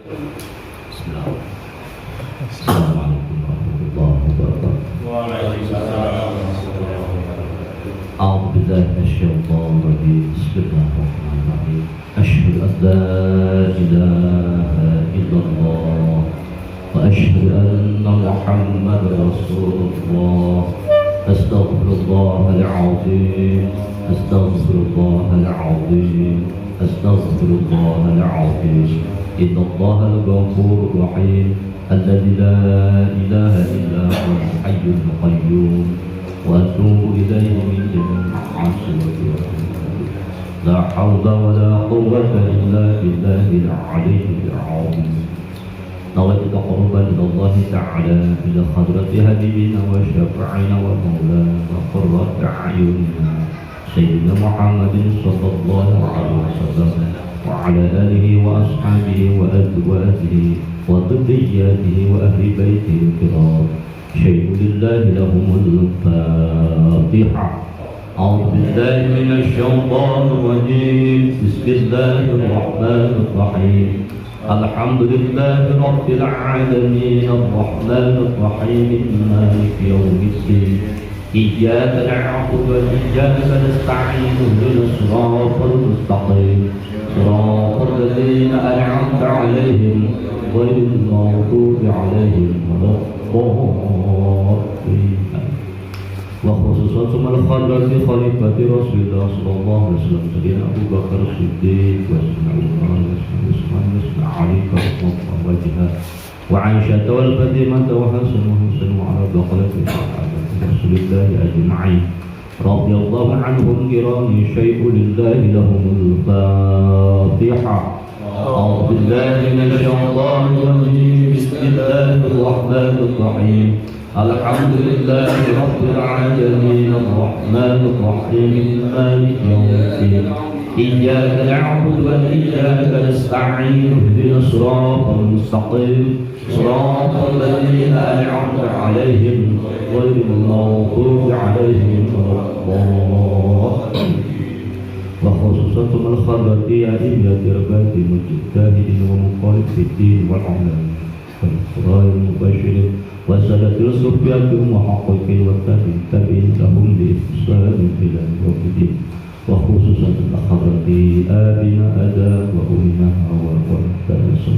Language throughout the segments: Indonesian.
Bismillah. Assalamualaikum warahmatullahi wabarakatuh. Waalaikumsalam warahmatullahi wabarakatuh. A'udzu billahi minasyaitonir rajim. Bismillahirrahmanirrahim. Asyhadu an la ilaha illallah wa asyhadu anna Muhammadar Rasulullah. Astaghfirullahal azim. Astaghfirullahal azim. Astaghfirullahal azim. Innallahal ghafurur rahim. Alladzi la ilaha illa huwal hayyul qayyum. وأتوب إليه من جميع المعاصي لا حول ولا قوة إلا بالله العلي العظيم. نويت تقربا إلى الله تعالى إلى حضرة حبيبنا وشفيعنا ومولانا وقرة أعيننا سيدنا محمد صلى الله عليه وسلم وعلى آله وأصحابه وأزواجه وذرياته وأهل بيته الكرام. شيء لله لهم الفاتحة. أعوذ بالله من الشيطان الرجيم. بسم الله الرحمن الرحيم. الحمد لله رب العالمين الرحمن الرحيم مالك يوم الدين. إياك نعبد وإياك نستعين اهدنا الصراط المستقيم صراط الذين أنعمت عليهم غير المغضوب عليهم ولا وخصوصا ثم الخلفاء خليفة رسول الله صلى الله عليه وسلم سيدنا أبو بكر الصديق وسيدنا عمر وسيدنا علي كرم الله وجهه وعائشة والفاطمة وحسن وحسين وعلى بقية رسول الله أجمعين رضي الله عنهم كرام. شيء لله لهم الفاتحة. أعوذ بالله من الشيطان الرجيم. بسم الله الرحمن الرحيم. الحمد لله رب العالمين الرحمن الرحيم مالك يوم الدين. إياك نعبد وإياك نستعين اهدنا الصراط المستقيم صراط الذين أنعمت عليهم غير المغضوب عليهم ولا الضالين. وخصوصا ثم الخبر أئمة ربات المجتهدين ومخالف في الدين والعلم والقراء المباشرين وسلف الصوفية المحققين والتابعين لهم بإحسان إلى يوم الدين. وخصوصا الخبر آبنا آدم وأمنا حواء والتأسف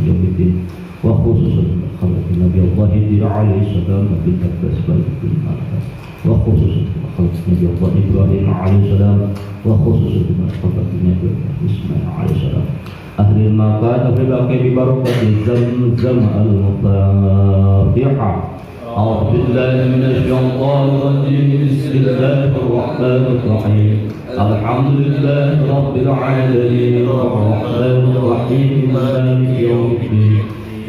يوم الدين. وخصوصا الخبر نبي الله دير عليه السلام بالأكبس بالأكبس. وخصوصا خلق نبي الله إبراهيم عليه السلام. وخصوصا خلق نبي الله إسماعيل عليه السلام. أهل المكان بباقي ببركة زمزم الفاتحة. أعوذ بالله من الشيطان الرجيم. بسم الله الرحمن الرحيم. الحمد لله رب العالمين الرحمن الرحيم مالك يوم الدين.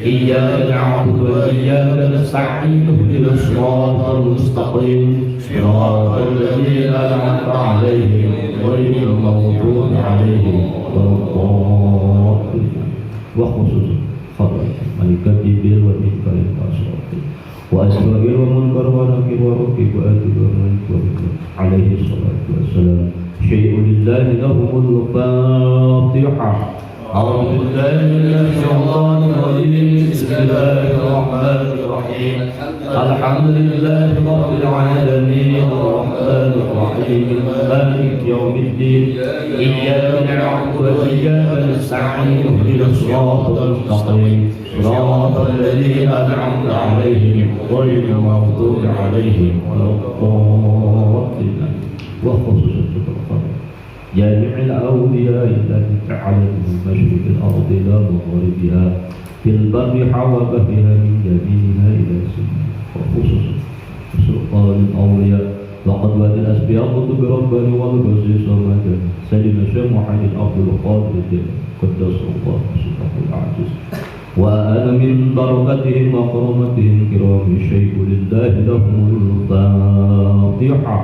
إياك نعبد وإياك نستعين اهدنا الصراط المستقيم صراط الذين أنعمت عليهم غير المغضوب عليهم ولا الضالين. وخصوصا خبر ملائكة جبريل وميكائيل وإسرافيل وأسرائيل ومنكر ونكر ورقيب وآتي ومنكر عليه الصلاة والسلام. شيء لله لهم الفاتحة. أعوذ بالله من الشيطان الرجيم. بسم الله الرحمن الرحيم. الحمد لله رب العالمين الرحمن الرحيم مالك يوم الدين. إياك نعبد وإياك نستعين اهدنا الصراط المستقيم صراط الذين أنعمت عليهم غير المغضوب عليهم ولا الضالين. وخصوصا جامع الأولياء التي تعلم مشرق الأرض لا مغربها في البر حوابها من يمينها إلى سنها. وخصوصا سلطان الأولياء وقد وادي الأسبياء قطب رباني والبزي صمدا سلم شمعا الأرض القادر قدس الله سبحانه العزيز. وأنا من بركتهم وكرامتهم كرام. شيء لله لهم الفاتحة.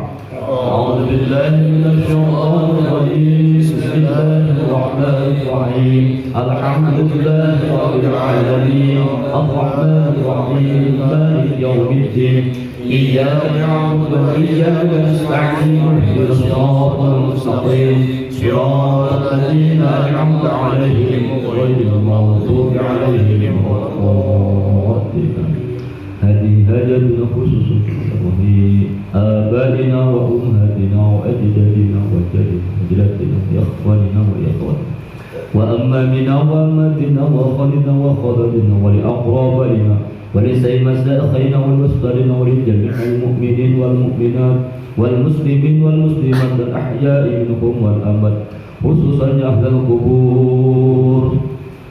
أعوذ بالله من الشيطان الرجيم بسم الله الرحمن الرحيم الحمد لله رب العالمين الرحمن الرحيم مالك يوم الدين إياك نعبد وإياك نستعين اهدنا الصراط المستقيم صراط الذين أنعمت عليهم غير المغضوب عليهم ولا الضالين. هذه هجرنا خصوص آبائنا وأمهاتنا وأجدادنا وجداتنا وإخواننا وإخواننا وأمامنا وأماتنا وأخواننا وأخواتنا ولأقرابنا ولسائر مشايخنا والمسلمين ولجميع المؤمنين والمؤمنات والمسلمين والمسلمات الأحياء منهم والأموات خصوصا أهل القبور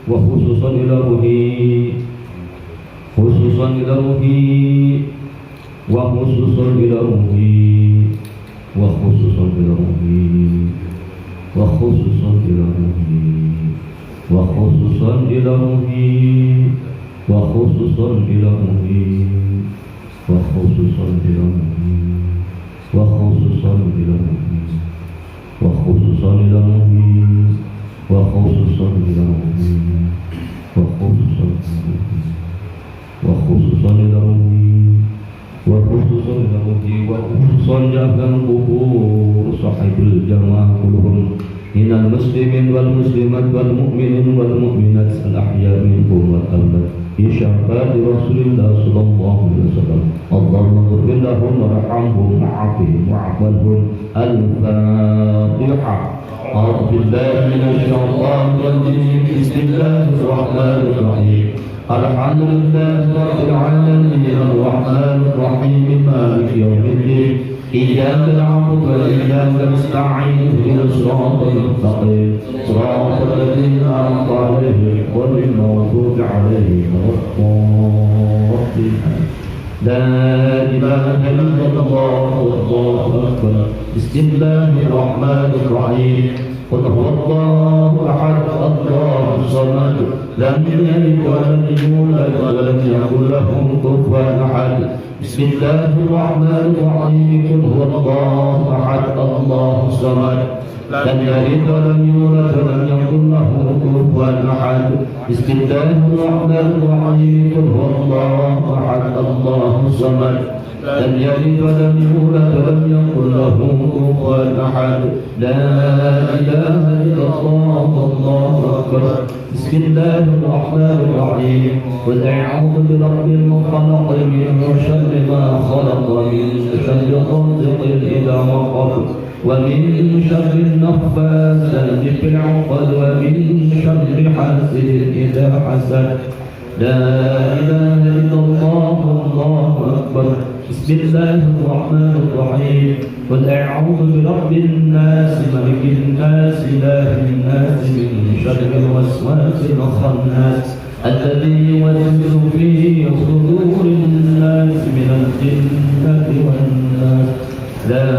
وخصوصا إلى روحي خصوصا إلى روحي وخصوصا إلى روحي وخصوصا إلى روحي وخصوصا إلى روحي وخصوصا إلى روحي وخصوصا إلى روحي وخصوصا إلى روحي وخصوصا إلى روحي وخصوصا إلى روحي وخصوصا إلى روحي وخصوصا وخصوصا إلى روحي وخصوصا إلى روحي وخصوصا جهل القبور صاحب الجماعة كلهم من المسلمين والمسلمات والمؤمنين والمؤمنات الأحياء منهم والأموات بشفاعة رسول الله صلى الله عليه وسلم اللهم اغفر لهم وارحمهم وعافهم واعف عنهم. الفاتحة. أعوذ بالله من الشيطان الرجيم بسم الله الرحمن الرحيم الحمد لله رب العالمين الرحمن الرحيم مالك يوم الدين إياك نعبد وإياك نستعين اهدنا الصراط المستقيم صراط الذين أنعمت عليهم غير المغضوب عليهم ولا الضالين. لا إله إلا الله والله أكبر. بسم الله الرحمن الرحيم قل هو الله أحد الله الصمد لم يلد ولم يولد ولم يكن له كفوا أحد. بسم الله الرحمن الرحيم قل هو الله أحد الله الصمد لم يلد ولم يولد ولم يكن له كفوا أحد. بسم الله الرحمن الرحيم قل هو الله أحد الله الصمد لم يلد ولم يولد ولم يكن له كفوا أحد. لا إله إلا الله والله أكبر. بسم الله الرحمن الرحيم قل أعوذ برب الفلق من شر ما خلق من شر غاسق إذا وقب ومن شر النفاثات في العقد ومن شر حاسد إذا حسد. لا إله إلا الله والله أكبر. بسم الله الرحمن الرحيم قل أعوذ برب الناس ملك الناس إله الناس من شر الوسواس الخناس الذي يوسوس في صدور الناس من الجنة والناس. لا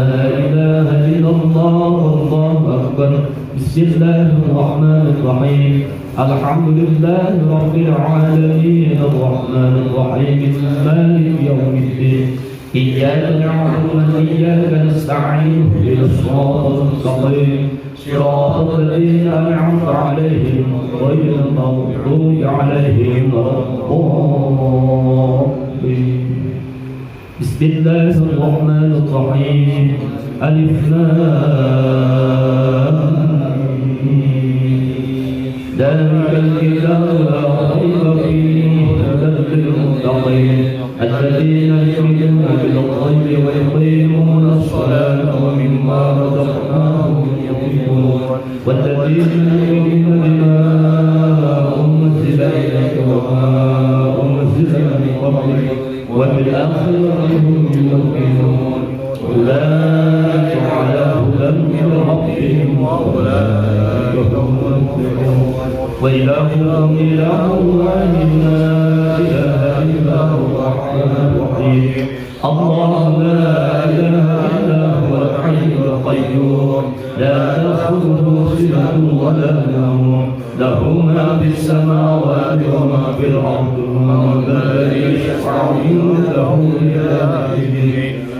إله إلا الله والله أكبر. بسم الله الرحمن الرحيم الحمد لله رب العالمين الرحمن الرحيم مالك يوم الدين إياك نعبد وإياك نستعين اهدنا الصراط المستقيم صراط الذين أنعمت عليهم غير المغضوب عليهم ولا الضالين. بسم الله الرحمن الرحيم ألف لام ذلك الكتاب لا ريب فيه هدى للمتقين الذين يؤمنون بالغيب ويقيمون الصلاة ومما رزقناهم ينفقون والذين يؤمنون بما أنزل إليك وما أنزل من قبلك وبالآخرة هم يوقنون أولئك على هدى من ربهم وأولئك هم المفلحون. وإلهكم إله واحد لا إله إلا هو الرحمن الرحيم الله لا إله إلا هو الحي القيوم لا تأخذه سنة ولا نوم له ما في السماوات وما في الأرض ومن ذا الذي يشفع عنده إلا بإذنه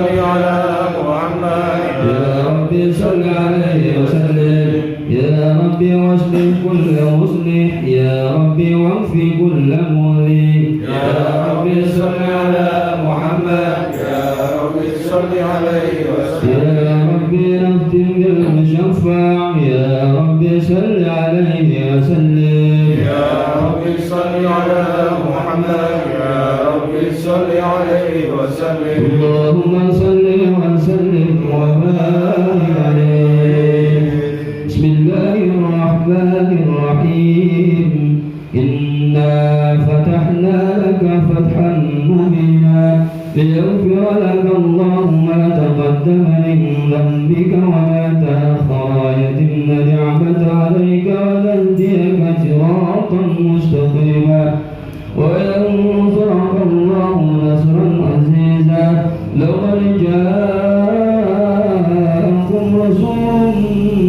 صل على محمد يا ربي صل عليه وسلم يا ربي واصلح كل مصلح يا ربي واكفي كل مؤذي يا ربي صل على محمد يا ربي صل عليه وسلم يا ربي نختم بالمشفع يا ربي صل عليه وسلم يا ربي صل على محمد يا ربي صل عليه وسلم اللهم صل وسلم وبارك عليه بسم الله الرحمن الرحيم إنا فتحنا لك فتحا مبينا ليغفر لك الله ما تقدم من ذنبك وما تأخر ويتم نعمته عليك ويهديك صراطا مستقيما وينصرك الله نصرا عزيزا لقد جاءكم رسول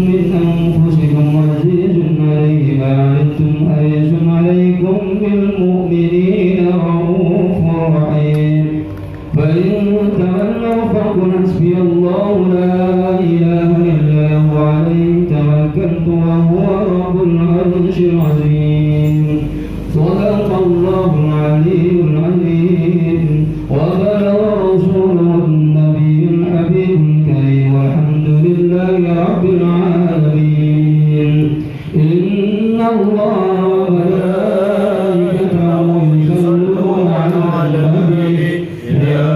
من أنفسكم عزيز عليه ما عنتم حريص عليكم بالمؤمنين رؤوف رحيم فإن تولوا فقل حسبي الله لا إله إلا هو عليه توكلت وهو رب العرش العظيم صدق الله العلي العظيم وبلغ رسوله النبي الحبيب الكريم والحمد لله رب العالمين إن الله وملائكته يصلون على النبي يا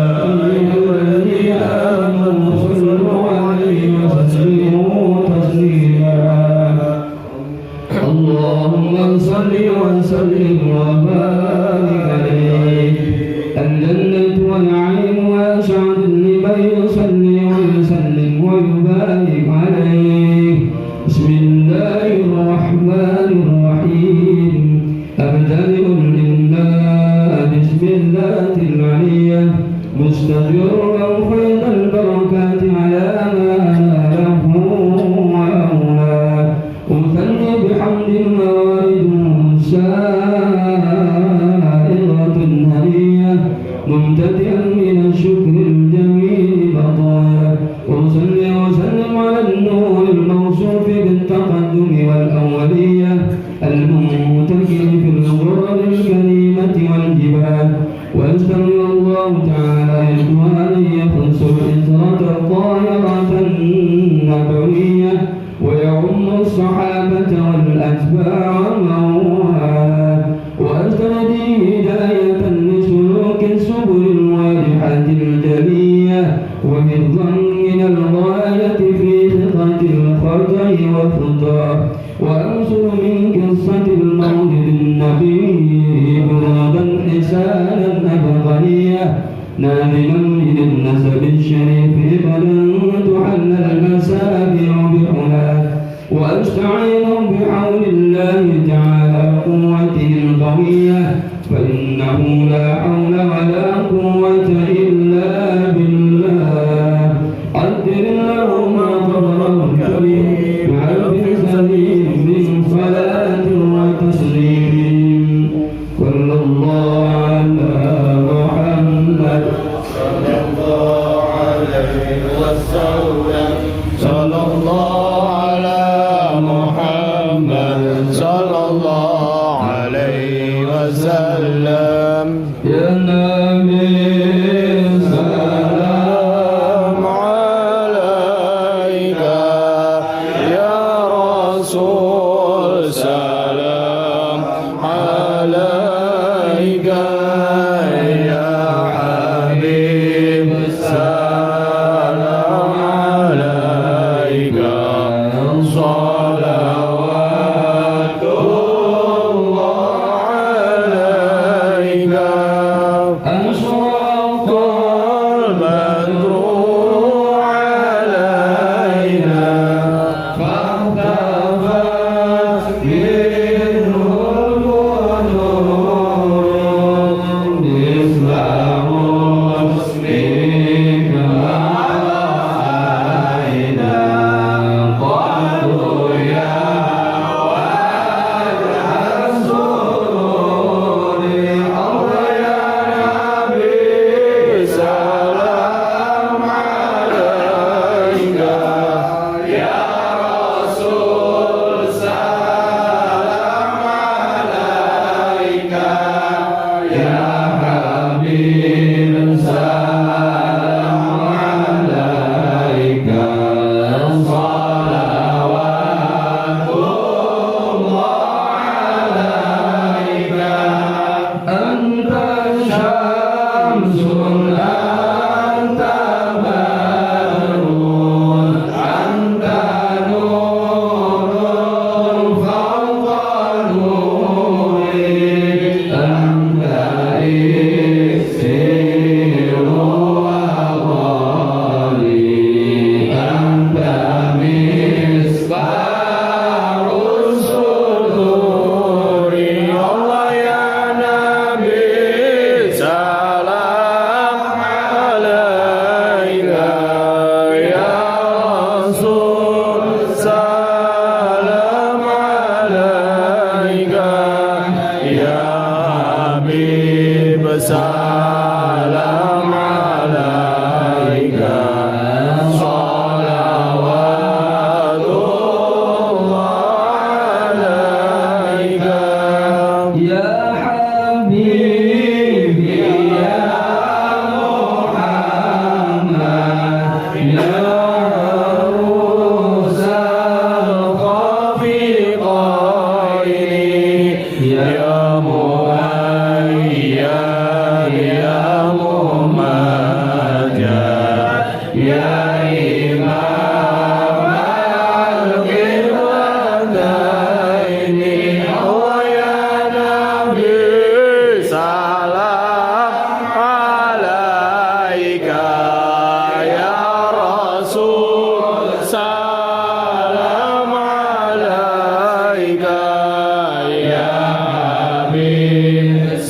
أيها الذين آمنوا صلوا عليه وسلموا تسليما اللهم صل وسلم وبارك عليه الجنة والنعيم وأسعد لمن يصلي ويسلم ويبارك عليه بسم الله الرحمن الرحيم أبتدئ لله بسم الله العلية مستجرا فيض البركات على ما له وأولى أثني بحمد موارد سائغة هنية ممتدئا من الشكر الجميل بطايا وصلي وسلم على النور الموصوف بالتقدم والأولية المتكئ في الغرر الكريمة والجبال واستمر الله تعالى إخواني يخلص الإسرة الطاهرة النبوية ويعم الصحابة والأتباع موها وأستهدي هداية لسلوك السبل الواضحة الجلية وحفظا من الغاية في خطة الخطأ والخطأ وأنصر من قصة المولد النبي برادا حسانا أبغنية نادما من النسب الشريف بلا تحل المسابع بحلاه وأستعين بحول الله تعالى قوته القوية فإنه لا حول ولا قوة إلا بالله قدر اللهم قدره الكريم عبد سليم من صلاة وتسليم صلى الله على محمد صلى الله عليه وسلم صلى الله على محمد صلى الله عليه وسلم يا نبي سلام على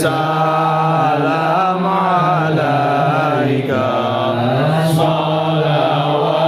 Salam alaika, salawat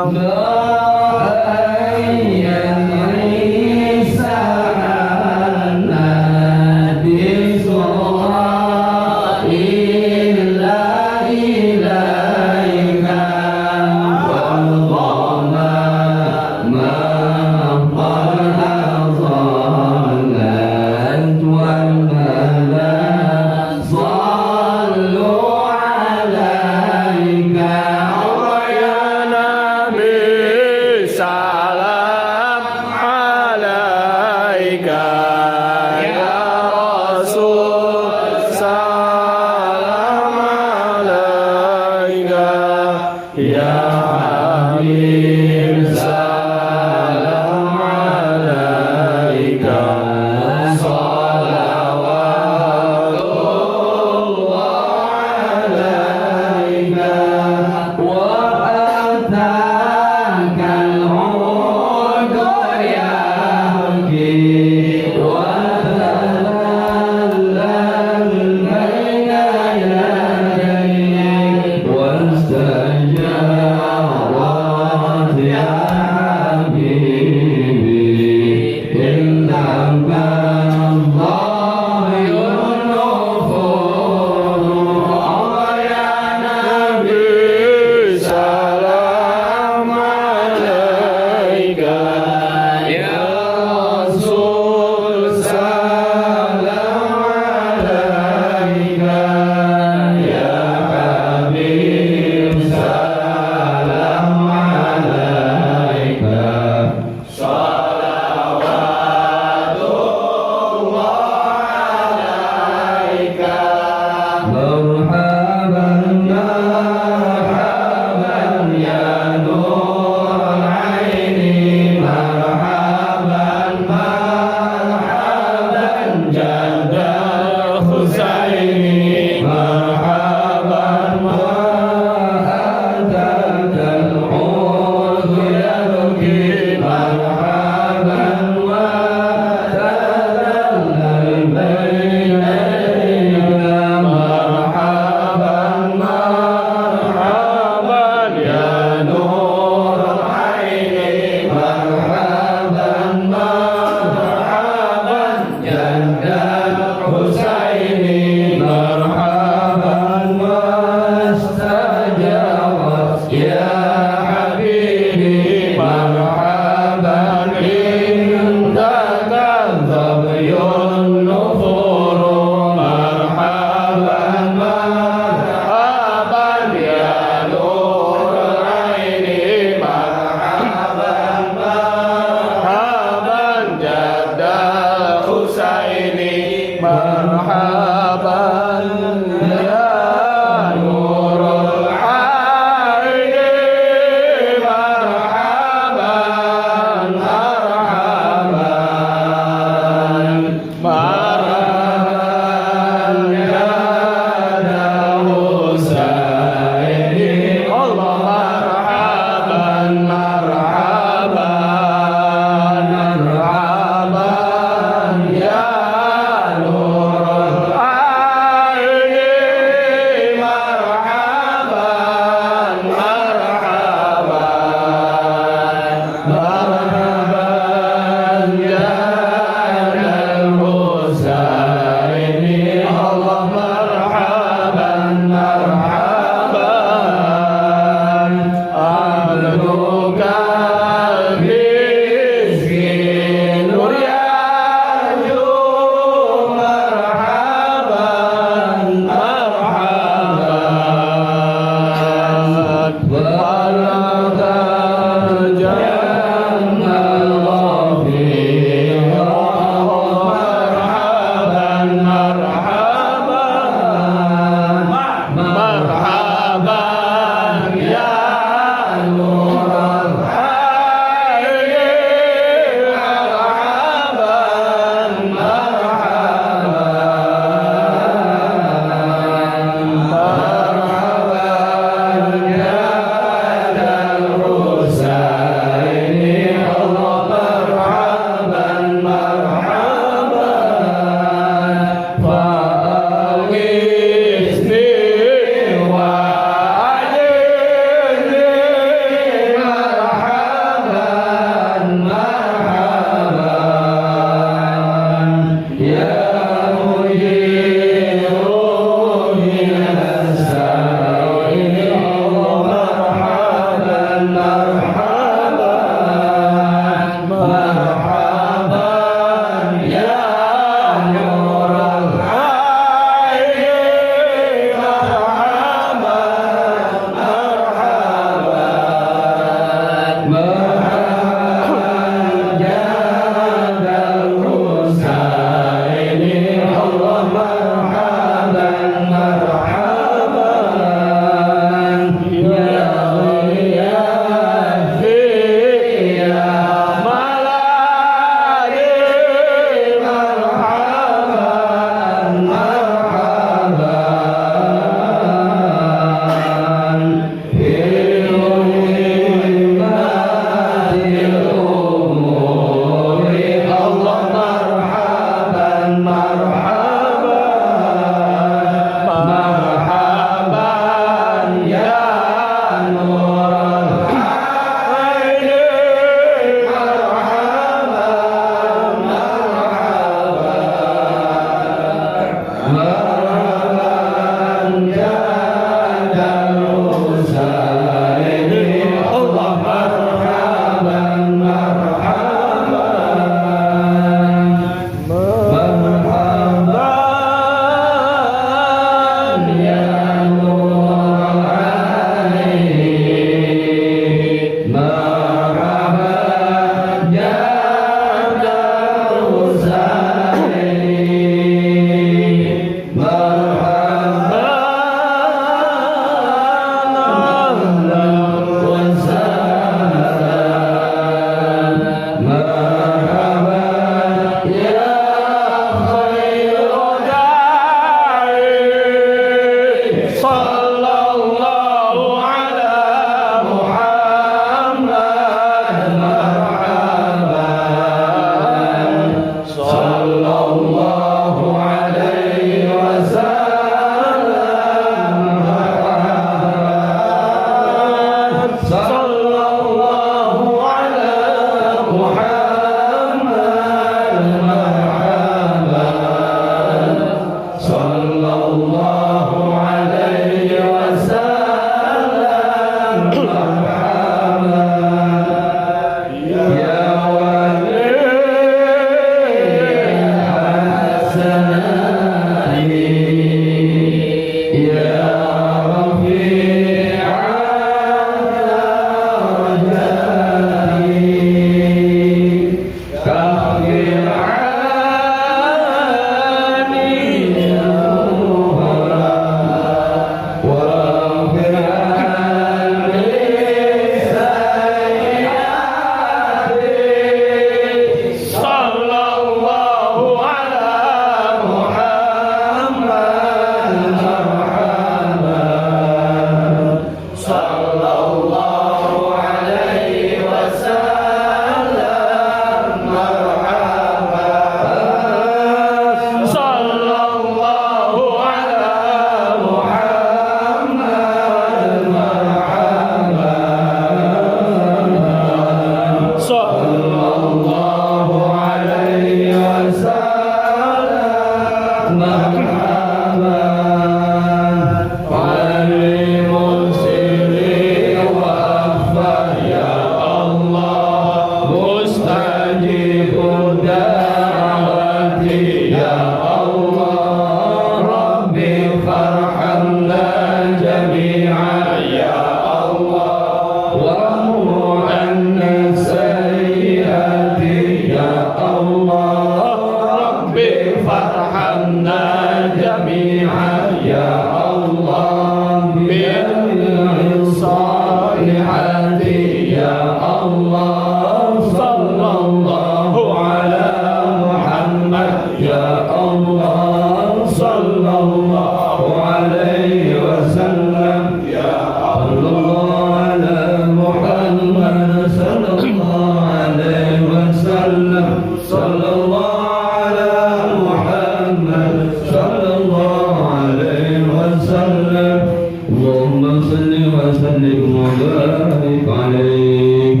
اللهم صل وسلم وبارك عليه.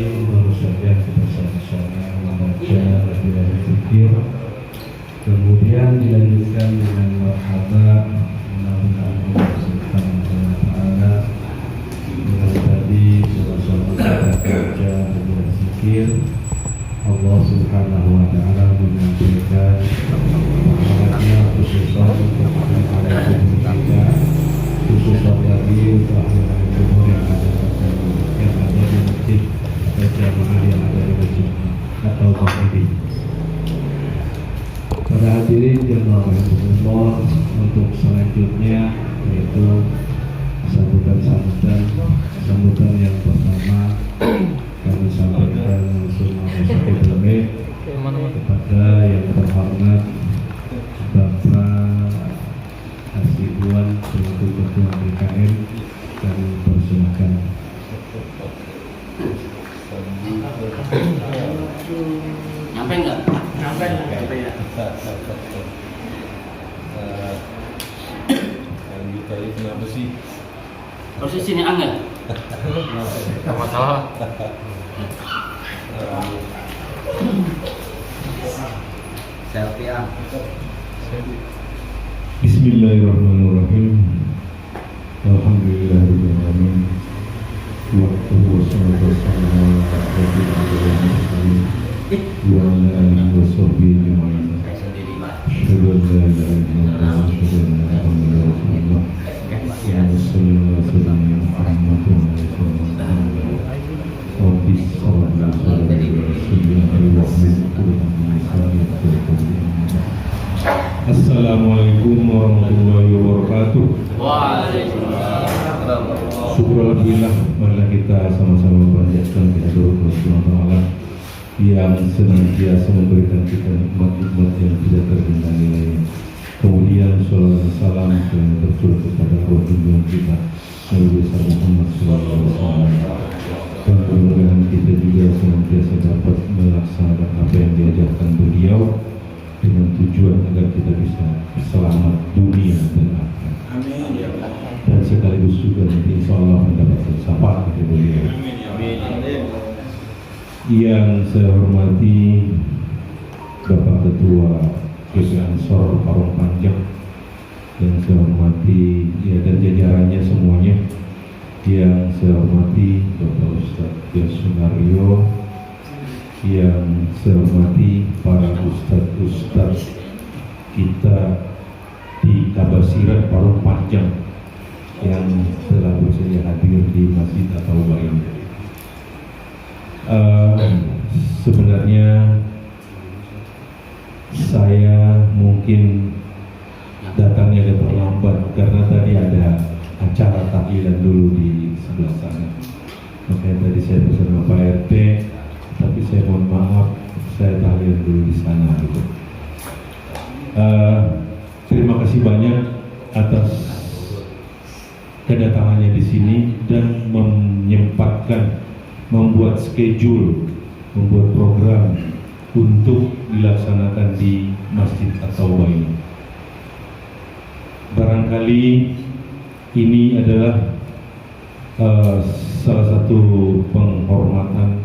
Baru saja kita sama-sama membaca dan berzikir, kemudian dilanjutkan dengan marhaba, mudah-mudahan Allah Subhanahu wa Ta'ala dengan tadi sama-sama kita baca dan berzikir. Allah Subhanahu wa Ta'ala menyampaikan rahmatnya khususnya untuk anak-anak kita, khususnya lagi untuk anak-anak yang ada di masjid jamaah yang ada di masjid atau masjid. Para hadirin yang rahimahullah, untuk selanjutnya yaitu sambutan yang pertama kami sampaikan langsung kepada yang terhormat Bapak Hasibuan selaku Ketua BKM, kami persilakan. Nyampe enggak? Nyampe ya. Yang gitu aja kenapa sih? Posisi sini angin. Tidak masalah. Selfie ang. Bismillahirrahmanirrahim. Alhamdulillahirabbil alamin. Wassalatu wassalamu ala asyrofil anbiya'i wa ala alihi wa sahbihi ajma'in. Asyhadu an la ilaha illallah wa asyhadu anna Muhammadar Rasulullah. Sallallahu alaihi wasallam Muhammadun rasulullah. Rabbi shalli ala sayyidina wa Assalamualaikum warahmatullahi wabarakatuh. Waalaikumsalam. Syukurlah, marilah kita sama-sama panjatkan kehadirat Rasulullah SAW yang senantiasa memberikan kita nikmat-nikmat yang tidak terhingga nilainya. Kemudian sholawat dan salam yang tercurah kepada Rasulullah kita Nabi besar Muhammad SAW. Dan mudah-mudahan kita juga senantiasa dapat melaksanakan apa yang diajarkan beliau dengan tujuan agar kita bisa selamat dunia dan akhirat. Amin. Dan sekaligus juga nanti insya Allah mendapatkan syafaat dari beliau. Amin. Yang saya hormati Bapak Ketua GP Ansor Parung Panjang, yang saya hormati dan jajarannya semuanya, yang saya hormati Bapak Ustadz Yasunaryo, yang saya hormati para ustadz kita di Kabasiran Parung Panjang yang telah bersedia hadir di Masjid At-Taubah ini. Sebenarnya saya mungkin datangnya agak terlambat karena tadi ada acara tahlilan dulu di sebelah sana. Makanya tadi saya pesan sama Pak RT, tapi saya mohon maaf, saya tahlilan dulu di sana gitu. Terima kasih banyak atas kedatangannya di sini dan menyempatkan membuat schedule, membuat program untuk dilaksanakan di Masjid At-Taubah ini. Barangkali ini adalah salah satu penghormatan,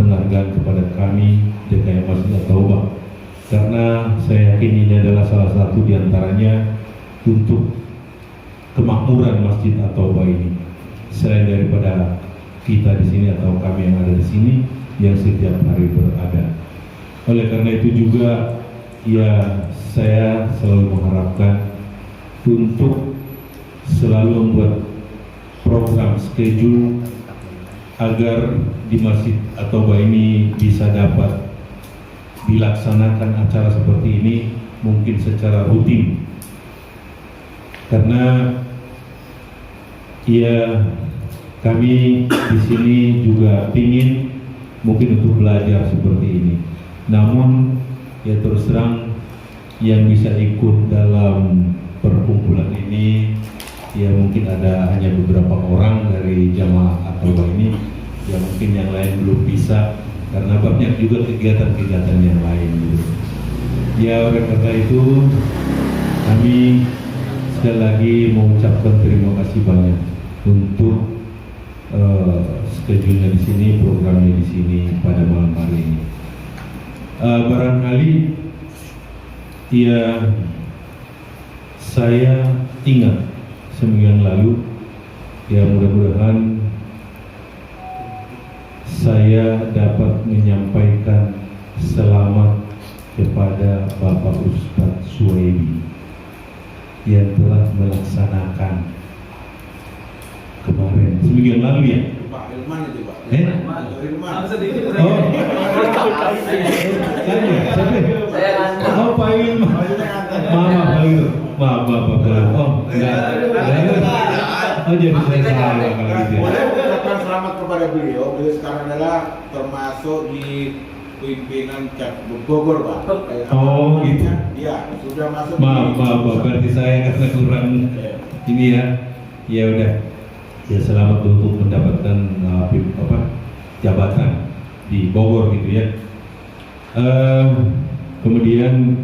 penghargaan kepada kami DKM Masjid At-Taubah, karena saya yakin ini adalah salah satu diantaranya untuk kemakmuran Masjid At-Taubah ini, selain daripada kita di sini atau kami yang ada di sini yang setiap hari berada. Oleh karena itu juga ya saya selalu mengharapkan untuk selalu membuat program schedule agar di Masjid At-Taubah ini bisa dapat dilaksanakan acara seperti ini mungkin secara rutin, karena ya kami di sini juga ingin mungkin untuk belajar seperti ini. Namun ya terus terang yang bisa ikut dalam perkumpulan ini ya mungkin hanya beberapa orang dari jamaah At-Taubah ini, ya mungkin yang lain belum bisa karena banyak juga kegiatan-kegiatan yang lain gitu. Ya oleh karena itu kami sekali lagi mengucapkan terima kasih banyak untuk schedule-nya di sini, programnya di sini pada malam hari ini. Barangkali ya saya ingat seminggu yang lalu, ya mudah-mudahan saya dapat menyampaikan selamat kepada Bapak Ustadz Suwaidi yang telah melaksanakan kemarin seminggu yang lalu ya. Pak Ilman itu Pak. Ilman. Oh. Oh Pak Ilman. Maaf. Oh enggak. Oh jadi saya salah kalau gitu. Boleh mengucapkan selamat kepada beliau. Beliau sekarang adalah termasuk di pimpinan Bogor Pak. Oh gitu. Iya, sudah masuk. Maaf. Berarti saya karena kurang ini ya. Ya udah. Ya selamat untuk mendapatkan jabatan di Bogor gitu ya. Kemudian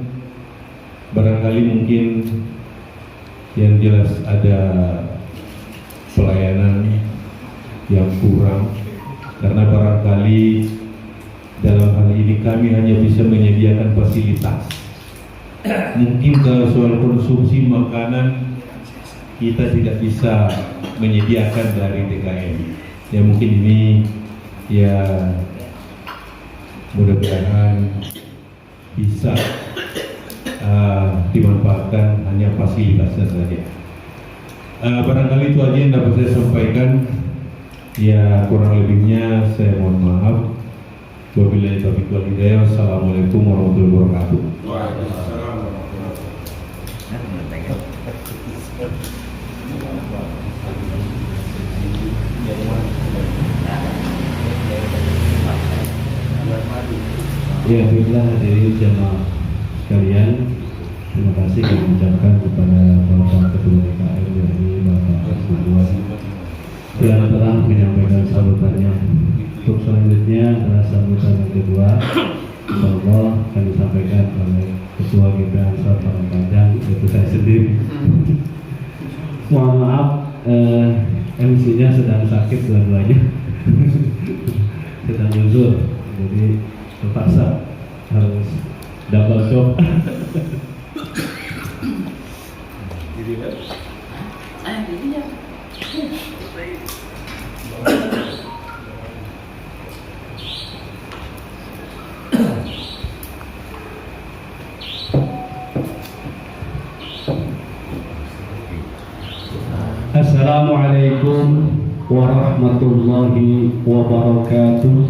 barangkali mungkin yang jelas ada pelayanan yang kurang karena barangkali dalam hal ini kami hanya bisa menyediakan fasilitas. Mungkin kalau soal konsumsi makanan kita tidak bisa menyediakan dari DKM. Ya mungkin ini ya mudah-mudahan bisa dimanfaatkan hanya fasilitasnya saja. Barangkali itu aja yang dapat saya sampaikan. Ya kurang lebihnya saya mohon maaf. Wabillahi taufiq wal hidayah. Assalamualaikum warahmatullahi wabarakatuh. Waalaikumsalam. Ya, baiklah dari jamaah sekalian, terima kasih kami ucapkan kepada Bapak Ketua DKM yakni Bapak Subuan yang telah menyampaikan sambutannya. Untuk selanjutnya adalah sambutan yang kedua, insyaallah akan disampaikan oleh Ketua GP Ansor Parangpanjang, yaitu saya sendiri. Mohon maaf, MC-nya sedang sakit dua-duanya, sedang uzur, jadi terpaksa harus double job. Assalamualaikum warahmatullahi wabarakatuh.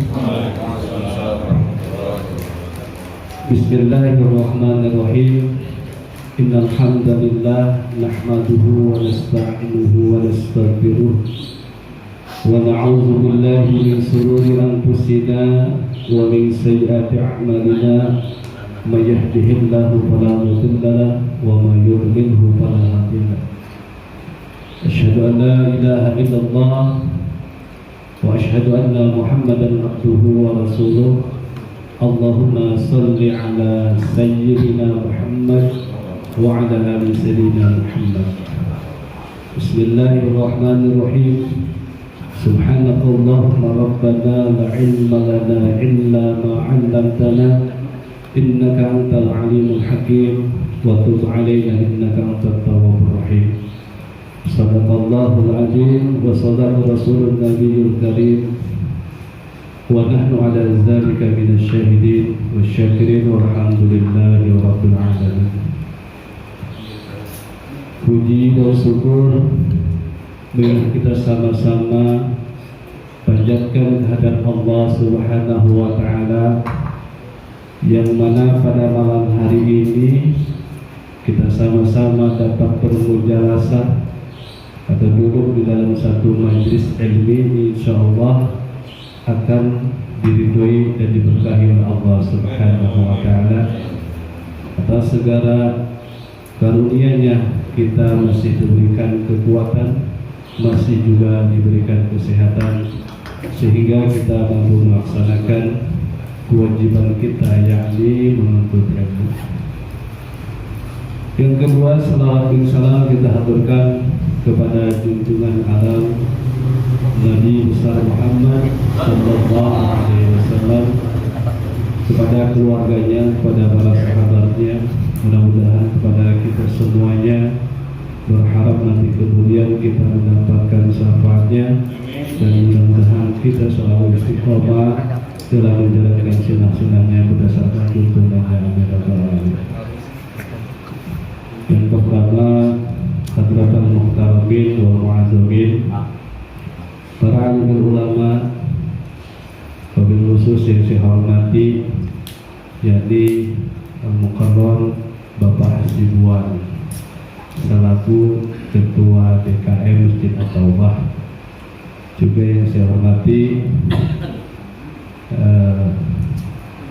Bismillahirrahmanirrahim. Innal hamdalillah nahmaduhu wa nasta'inuhu wa nastaghfiruh wa na'udzu billahi min shururi anfusina wa min sayyiati a'malina. May yahdihillahu fala mudilla lahu wa may yudlilhu fala hadiya lahu. Asyhadu an la ilaha illallah wa asyhadu anna Muhammadan abduhu wa rasuluh. Allahumma salli ala sayyidina Muhammad wa ala ali sayyidina Muhammad. Bismillahirrahmanirrahim. Subhanakallahumma rabbana la ilma lana illa ma 'allamtana innaka antal alimul hakim wa tub 'alaina innaka antat tawwabur rahim. Sadaqallahul azim wa sadaqa rasulun nabiyul karim. Wa nahnu ala dzalika minasy syahidin wasyakirin walhamdulillahi rabbil alamin. Puji dan syukur marilah kita sama-sama panjatkan kehadirat Allah Subhanahu wa taala yang mana pada malam hari ini kita sama-sama dapat bermujalasah atau duduk di dalam satu majlis ilmi, insyaallah akan diridhoi dan diberkahi oleh Allah Subhanahu wa taala. Atas segala karunia-Nya kita masih diberikan kekuatan, masih juga diberikan kesehatan, sehingga kita mampu melaksanakan kewajiban kita, yakni menuntut ilmu. Yang kedua, salawat dan salam kita haturkan kepada junjungan alam Nabi besar Muhammad sallallahu alaihi wasallam, kepada keluarganya, kepada para sahabatnya. Mudah-mudahan kepada kita semuanya, berharap nanti kemudian kita mendapatkan syafaatnya, dan mudah-mudahan kita selalu istiqomah dalam menjalankan sunnah-sunnahnya berdasarkan tuntunannya. Amin ya rabbal alamin. Yang pertama, hadratul muhtaramin wal mu'azzamin, para alim ulama, wabil khusus yang saya hormati, yakni Al-Mukarram Bapak Hasibuan selaku Ketua DKM Masjid At-Taubah. Juga yang saya hormati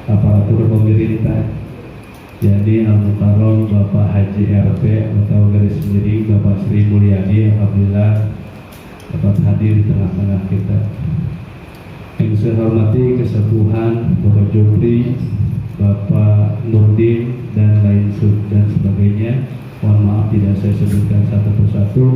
aparatur pemerintah, yakni Al-Mukarram Bapak Haji RP atau garis miring Bapak Sri Mulyani, alhamdulillah dapat hadir di tengah-tengah kita. Yang saya hormati kesepuhan Bapak Jopri, Bapak Nurdin, dan lain dan sebagainya. Mohon maaf tidak saya sebutkan satu persatu.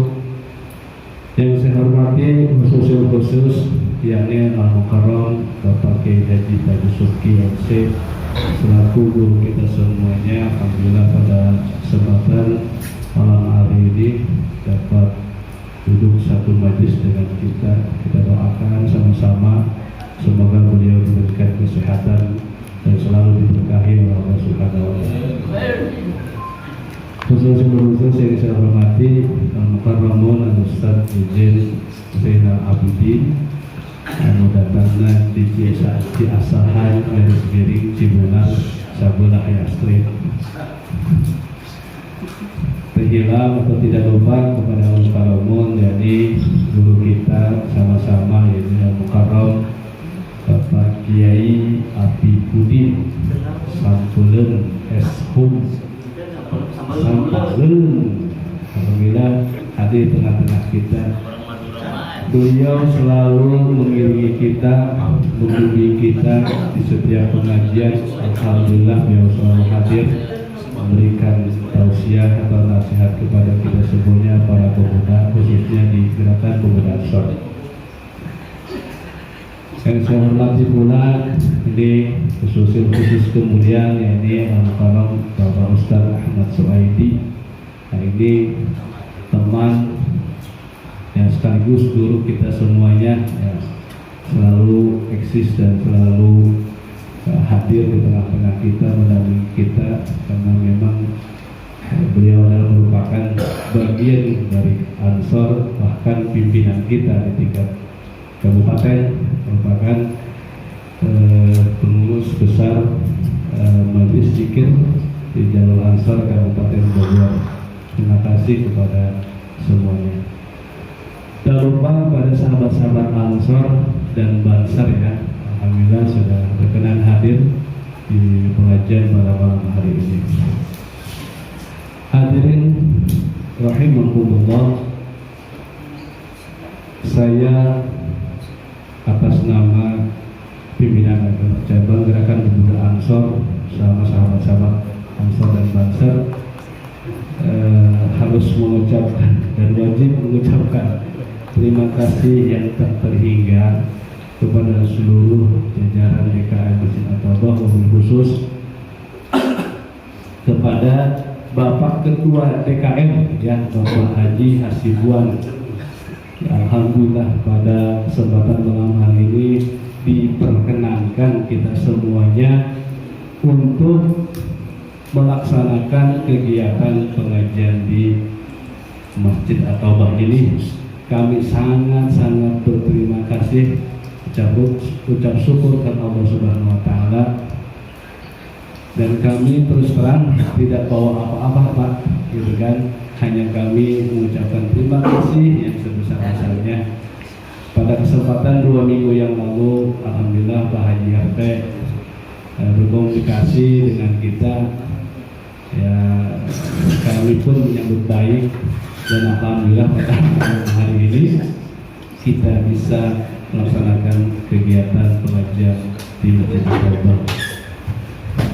Yang saya hormati khusus yakni Al-Mukarram Bapak Kiai Haji Tajusuki MC selaku guru kita semuanya. Alhamdulillah pada kesempatan malam hari ini dapat duduk satu majlis dengan kita. Kita doakan sama-sama semoga beliau diberikan kesehatan dan selalu diberkahi oleh Allah Subhanahu wa taala. Khusus yang saya hormati Al-Mukarramun Al-Ustaz Izin Zainal Abidin anu datangna di Asahan garis miring Cibulan Sabelah Yastri. Terhilang atau tidak lupa kepada Al-Mukarramun, jadi guru kita sama-sama, yaitu Al-Mukarram Bapak Kiai Api Pudin Sampulen Eshum Sampalen, alhamdulillah hadir tengah-tengah kita. Beliau selalu mengiringi kita, membimbing kita di setiap pengajian. Alhamdulillah beliau selalu hadir memberikan tausiah atau nasihat kepada kita semuanya, para pemuda, khususnya di gerakan pemuda Ansor. Yang saya hormati pula ini khusus kemudian, yakni Al-Mukarram Bapak Ustaz Ahmad Suaidi. Nah, ini teman yang sekaligus guru kita semuanya, ya, selalu eksis dan selalu hadir di tengah-tengah kita, mendampingi kita, karena memang beliau adalah merupakan bagian dari Ansor, bahkan pimpinan kita di tingkat kabupaten, merupakan pengurus besar Majelis Zikir di Jalur Ansor Kabupaten Bogor. Terima kasih kepada semuanya. Tak lupa pada sahabat-sahabat Ansor dan Bansar, ya, alhamdulillah sudah berkenan hadir di pengajian pada malam hari ini. Hadirin rahimakumullah, saya atas nama pimpinan cabang Gerakan Pemuda Ansor sama sahabat-sahabat Ansor dan Bansar harus mengucapkan dan wajib mengucapkan terima kasih yang tak terhingga kepada seluruh jajaran DKM Masjid At-Taubah, wabil khusus kepada Bapak Ketua DKM, yang Bapak Haji Hasibuan. Alhamdulillah pada kesempatan malam hari ini diperkenankan kita semuanya untuk melaksanakan kegiatan pengajian di Masjid At-Taubah ini. Kami sangat-sangat berterima kasih, ucap syukur kepada Allah Subhanahu wa taala, dan kami terus terang tidak bawa apa-apa, Pak, gitu kan. Hanya kami mengucapkan terima kasih yang sebesar-besarnya. Pada kesempatan 2 minggu yang lalu, alhamdulillah Pak Haji RT berkomunikasi dengan kita Ya, kami pun menyambut baik dan alhamdulillah pada hari ini kita bisa melaksanakan kegiatan pengajian di Masjid Al-Akbar.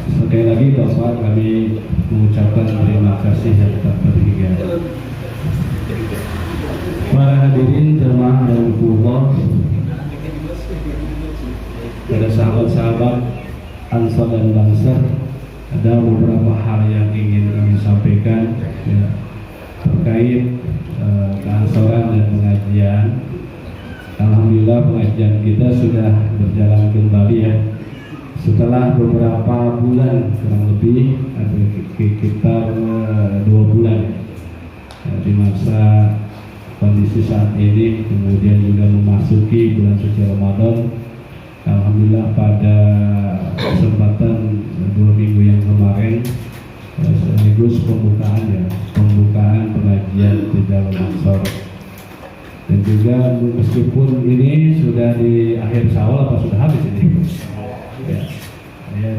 Sekali lagi Bapak, kami mengucapkan terima kasih yang tak terhingga. Para hadirin jemaah rahimahullah, pada sahabat-sahabat Ansor dan Bansar, ada beberapa hal yang ingin kami sampaikan ya, terkait keansoran dan pengajian. Alhamdulillah pengajian kita sudah berjalan kembali ya. Setelah beberapa bulan, kurang lebih ada sekitar 2 bulan ya, di masa kondisi saat ini, kemudian juga memasuki bulan suci Ramadan. Alhamdulillah pada kesempatan 2 minggu yang kemarin sekaligus pembukaan pengajian di dalam Ansor. Dan juga meskipun ini sudah di akhir Syawal apa sudah habis ini ya,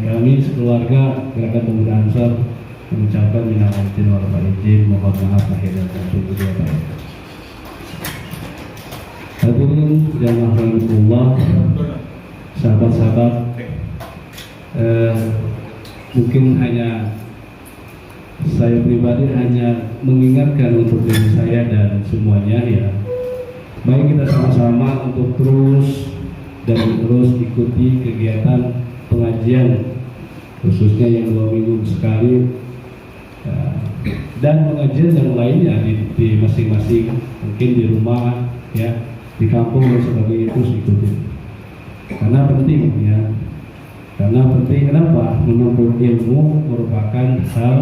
kami sekeluarga Gerakan Pemuda Ansor mengucapkan minal aidin wal faizin, mohon maaf lahir dan batin. Hadirin jamaah rahimahullah, sahabat-sahabat, mungkin hanya saya pribadi hanya mengingatkan untuk diri saya dan semuanya ya, baik kita sama-sama untuk terus ikuti kegiatan pengajian, khususnya yang 2 minggu sekali ya, dan pengajian yang lainnya di masing-masing, mungkin di rumah ya, di kampung dan sebagainya, terus ikuti. Karena penting ya, kenapa? Menuntut ilmu merupakan hal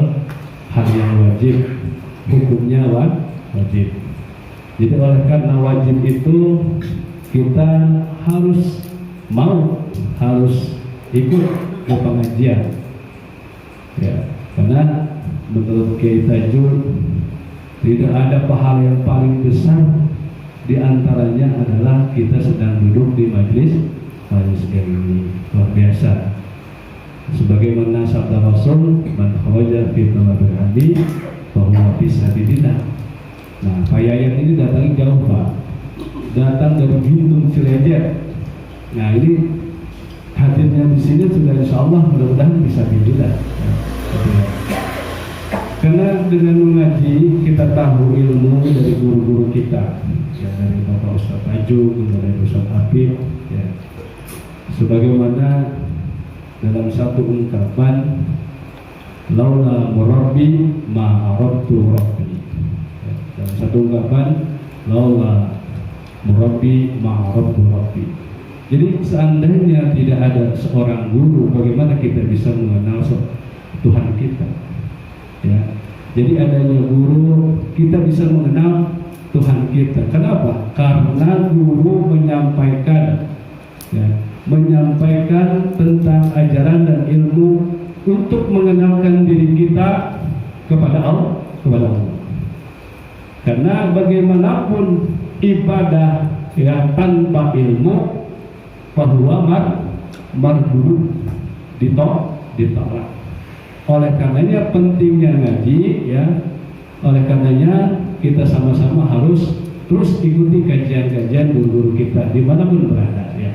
yang wajib, hukumnya wajib. Jadi oleh karena wajib itu kita harus ikut ke pengajian ya, karena menurut Kiai Tajul tidak ada pahala yang paling besar, di antaranya adalah kita sedang duduk di majelis ini. Luar biasa. Sebagaimana sabda Rasul, man kharaja fi talabil ilmi fa huwa fi sabilillah. Nah, Pak Yayan ini datang jauh Pak, datang dari Gunung Cilejer. Nah, ini hadirnya di sini sudah insya Allah mudah-mudahan bisa bila. Karena dengan mengaji kita tahu ilmu dari guru-guru kita, ya, dari Bapak Ustadz Tajul, dari Ustadz Habib, ya. Sebagaimana dalam satu ungkapan, laula murabbi ma arabtu rabbi. Ya, dalam satu ungkapan, laula murabbi ma arabtu rabbi. Jadi seandainya tidak ada seorang guru, bagaimana kita bisa mengenal Tuhan kita? Ya. Jadi adanya guru, kita bisa mengenal Tuhan kita. Kenapa? Karena guru menyampaikan tentang ajaran dan ilmu untuk mengenalkan diri kita kepada Allah. Karena bagaimanapun ibadah ya tanpa ilmu bahwa mardud ditolak. Oleh karenanya pentingnya ngaji ya. Oleh karenanya kita sama-sama harus terus ikuti kajian-kajian guru-guru kita dimanapun berada ya,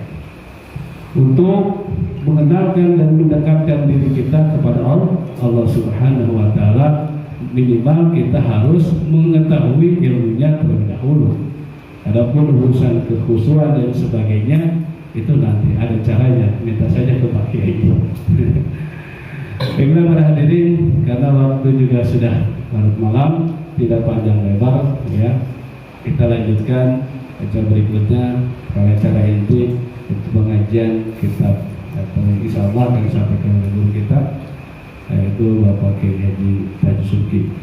untuk mengenalkan dan mendekatkan diri kita kepada Allah Subhanahu wa Ta'ala. Minimal kita harus mengetahui ilmunya terlebih dahulu. Adapun urusan kekhusyuan dan sebagainya itu nanti ada caranya, minta saja ke Pak Kiai. Baiklah para hadirin, karena waktu juga sudah larut malam, tidak panjang lebar ya, kita lanjutkan acara berikutnya. Kalau acara inti itu pengajian kitab atau insya Allah akan disampaikan oleh guru kita, yaitu Bapak Kiai Haji Tajsuki.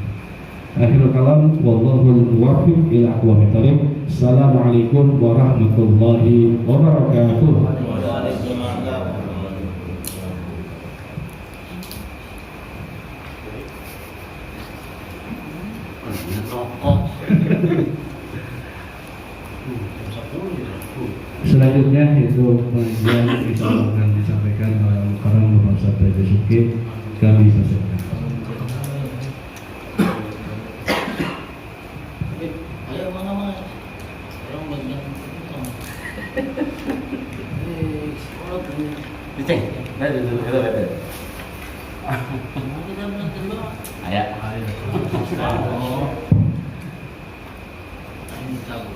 Akhirul kalam, wallahul muwaffiq ila aqwamit thoriq. Assalamualaikum warahmatullahi wabarakatuh. Selanjutnya itu pengajian insya Allah akan disampaikan oleh Bapak Ustadz Tajsuki. Kami selesaikan. Ayo mana? Orang bagian itu. Sekolah punya. Diceng. Nah, itu. Kita bilang kedua. Ayo. Ini tahu.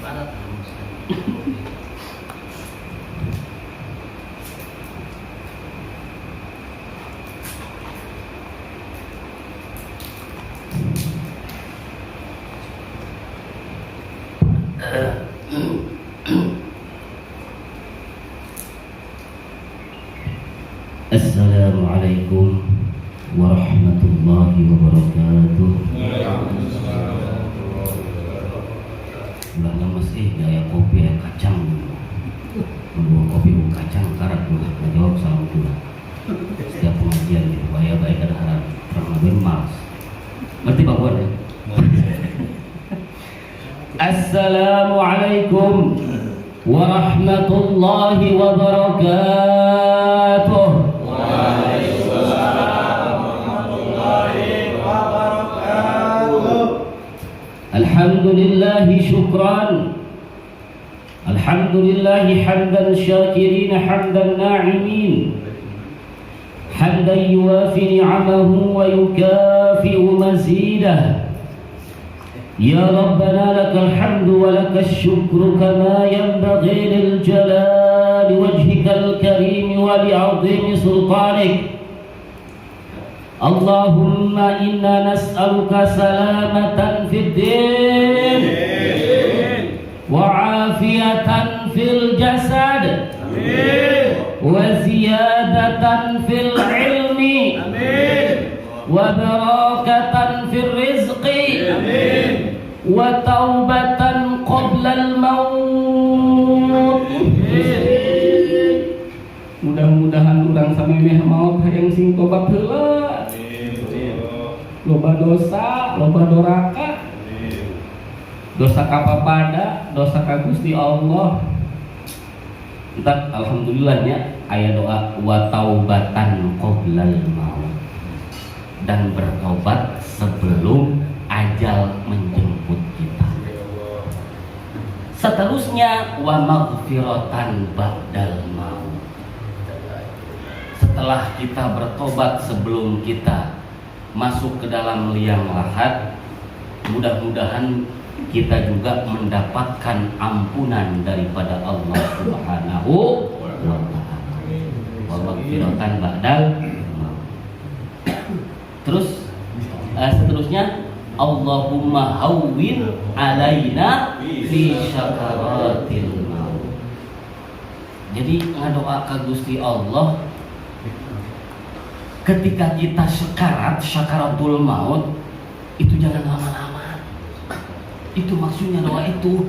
Barat harus. Assalamualaikum warahmatullahi wabarakatuh. Ulah lemes gaya kopi air kacang. Membawa kopi kacang karat ulah ngejawab salam dulu. Setiap pengajian gitu, baik ada harap pernah bermals. Ngerti Pak Puan ya? Assalamualaikum warahmatullahi wabarakatuh. Alhamdulillahi syukran. Alhamdulillahi hamdan syakirin hamdan na'imin. Hamdan yuwafi ni'amahu wa yukafi'u mazidah. Ya Rabbana lakal hamdu wa lakal syukru kama yanbaghi lil jalali wajhikal karim wa li'azimi sultanik. Allahumma inna nas'aluka salamatan fid din wa afiyatan fil jasad wa ziyadatan fil ilmi wa barakatan fil rizqi wa taubatan qabla al maut. Mudah-mudahan urang samemeh maut hayang sing tobat heula. Loba dosa, loba doraka. Dosa kapapada, dosa ka Gusti Allah. Entar alhamdulillahnya aya doa wa taubatan qoblal maut. Dan bertobat sebelum ajal menjemput kita. Seterusnya wa maghfiratan ba'dal maut. Setelah kita bertobat sebelum kita masuk ke dalam liang lahat, mudah-mudahan kita juga mendapatkan ampunan daripada Allah Subhanahu wa ta'ala. Wa maghfiratan ba'dal maut. Terus seterusnya Allahumma hawwin alaina fi syakaratil maut. Jadi ngadoa ka Gusti Allah ketika kita syakaratul maut itu jangan lama-lama. Itu maksudnya doa itu.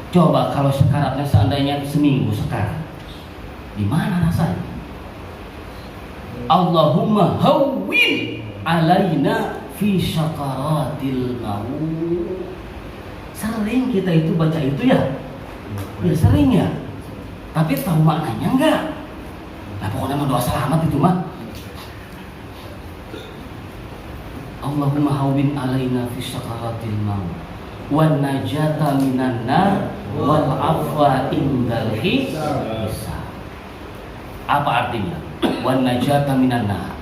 Coba kalau sekaratnya seandainya seminggu sekarat, di mana rasanya? Allahumma hawwin alaina fi syakaratil maut. Sering kita itu baca itu ya? Ya sering ya. Tapi tahu maknanya enggak? Nah pokoknya mau doa selamat itu mah. Allahumma hawwin alaina fi syakaratil maut wan najata minan nar wal afwa indal hisab. Apa artinya? Wan najata minan nar,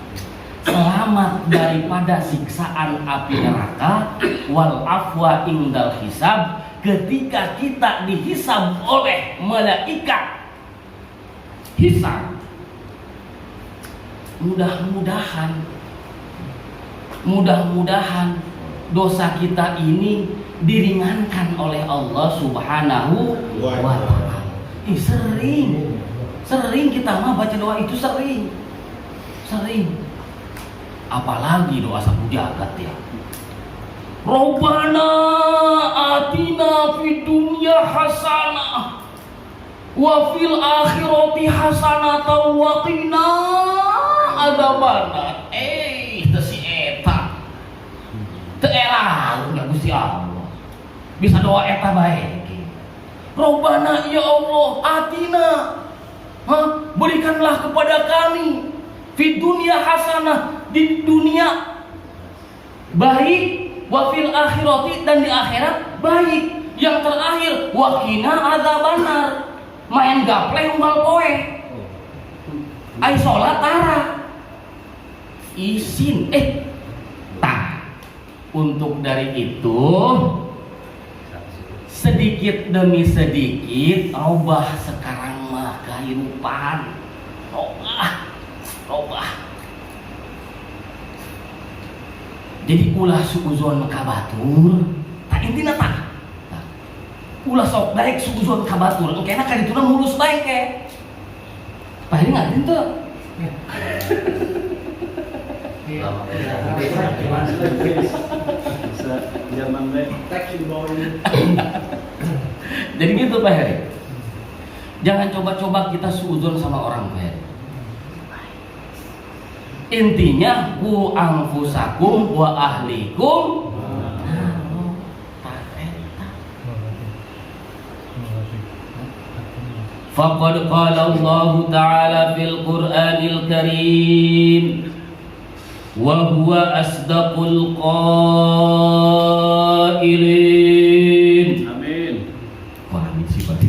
selamat daripada siksaan api neraka, wal afwa indal hisab, ketika kita dihisab oleh malaikat hisab. Mudah-mudahan dosa kita ini diringankan oleh Allah Subhanahu wa ta'ala. Sering kita mah baca doa itu sering. Apalagi doa sapu jagat ya. Rabbana atina fid dunya hasanah wa fil akhirati hasanatan wa qina adzabannar. Teu si eta. Teu elang ya Gusti Allah. Bisa doa eta bae. Rabbana ya Allah atina, berikanlah kepada kami fid dunya hasanah, di dunia baik, wa fil akhirati, dan di akhirat baik. Yang terakhir, wa qina adzabannar, main gapleh unggal poe. Ai salat tara. Isin tak. Untuk dari itu sedikit demi sedikit robah sekarang mah kehidupan. Robah. Jadi ulah suuzon kabatur, tak intina tak. Ulah sok daek suuzon kabatur, engkena kadituna mulus bae ke. Pahari ngadin tuh. Jadi gitu Pak Heri. Jangan coba-coba kita suuzon sama orang Pak Heri. Intinya ku anfusakum wa ahlikum. Faqad qala Allah Ta'ala fil Qur'anil Karim wa huwa asdaqul qailin. Amin. Wah, ini sifat.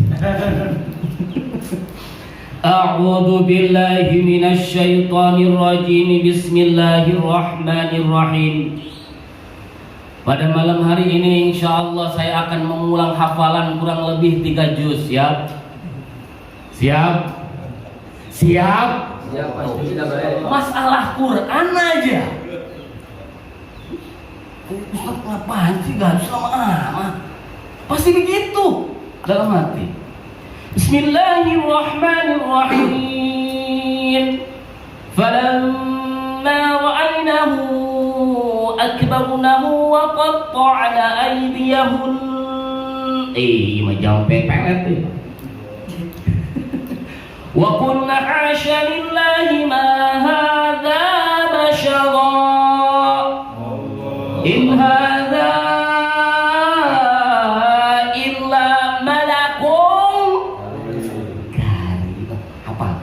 A'udzu billahi minasy syaithanir rajim. Bismillahirrahmanirrahim. Pada malam hari ini insyaallah saya akan mengulang hafalan kurang lebih 3 juz. Siap? Masalah Quran aja. Ustaz ngapain sih gak sama amat? Pasti begitu dalam hati. Bismillahirrahmanirrahim. Falamma ra'aynahu akbarnahu wa qatta'na aydiyahun. Macam pelet. Wa qulna hasya lillahi ma hadza bashara in hadza illa malakun karim. Apa?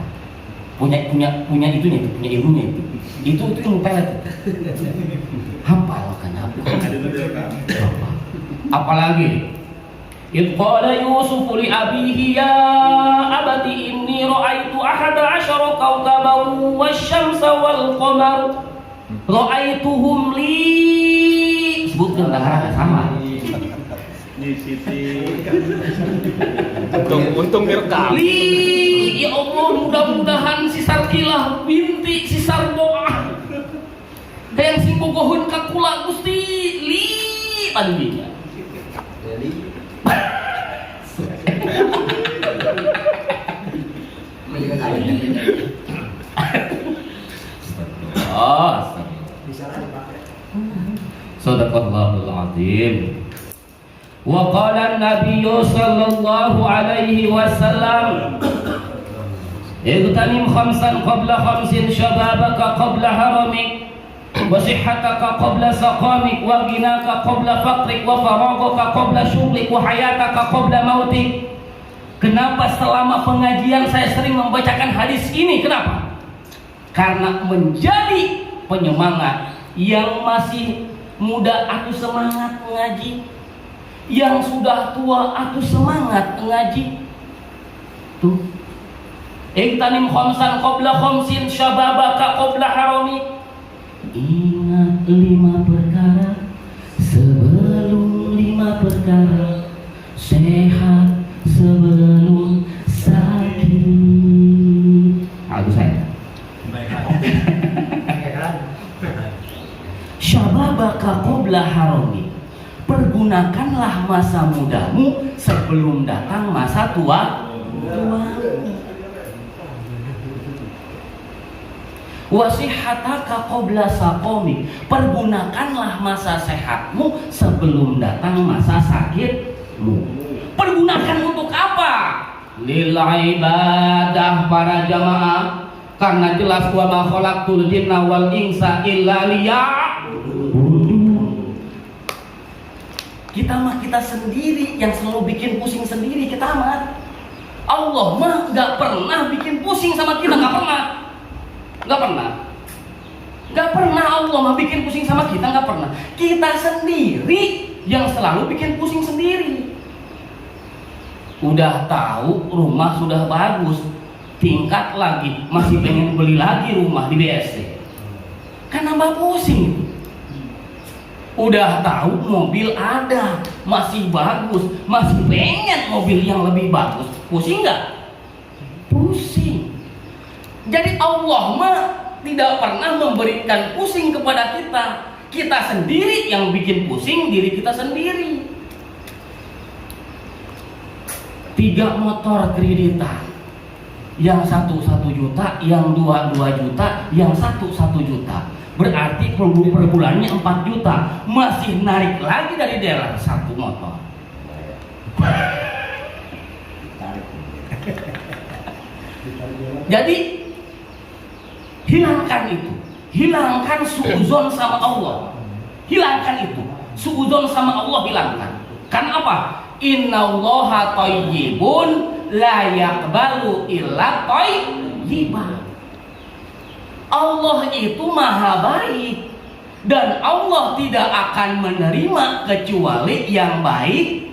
Punya itunya, punya ilmunya itu. Itu ilmu pelet. Hafal kan apa? Apalagi إذ قال يوسف لأبيه يا أبت إني رأيت 11 كوكبا والشمس والقمر رأيتهم لي. Sebutkan negara sama. Ini Siti. Untung direkam. Li, ya Allah, mudah-mudahan si Sarkilah binti si Sarboah. Dan si bogohun kakula Gusti li tadinya. Sadaqallahul azim. Wa qala an-nabiy sallallahu alaihi wasallam igtanim khamsan qabla khamsin syababaka qabla haramik wa sihhataka qabla saqamik wa ghinaka qabla faqrik wa faragaka qabla syughlik wa hayataka qabla mautik. Kenapa selama pengajian saya sering membacakan hadis ini? Kenapa? Karena menjadi penyemangat yang masih muda atuh semangat mengaji, yang sudah tua atuh semangat mengaji. Tuh. Iktanim khamsan qabla khamsin syababaka qabla harami. Ingat 5 perkara sebelum 5 perkara. Sehat sebelum sakit. Aku saya. Syababaka qabla harami. Pergunakanlah masa mudamu sebelum datang masa tua. Wasihataka qabla saqami. Pergunakanlah masa sehatmu sebelum datang masa sakitmu. Pergunakan untuk apa? Lil ibadah para jamaah. Karena jelas wa ma khalaqtul jinna wal insa illa liya'budun. Kita sendiri yang selalu bikin pusing sendiri kita mah. Allah mah nggak pernah bikin pusing sama kita, nggak pernah. Nggak pernah Allah mah bikin pusing sama kita, nggak pernah. Kita sendiri yang selalu bikin pusing sendiri. Udah tahu rumah sudah bagus, tingkat lagi, masih pengen beli lagi rumah di BSD. Kan nambah pusing. Udah tahu mobil ada, masih bagus, masih pengen mobil yang lebih bagus. Pusing nggak? Pusing. Jadi Allah mah tidak pernah memberikan pusing kepada kita. Kita sendiri yang bikin pusing diri kita sendiri. 3 motor kreditan, yang 1 juta, yang 2 juta, yang 1 juta. Berarti per bulannya 4 juta. Masih narik lagi dari dealer 1 motor. Jadi hilangkan itu. Hilangkan suudzon sama Allah. Hilangkan itu. Suudzon sama Allah hilangkan. Karena apa? Innallaha thayyibun la yaqbalu illa thayyiban. Allah itu maha baik dan Allah tidak akan menerima kecuali yang baik.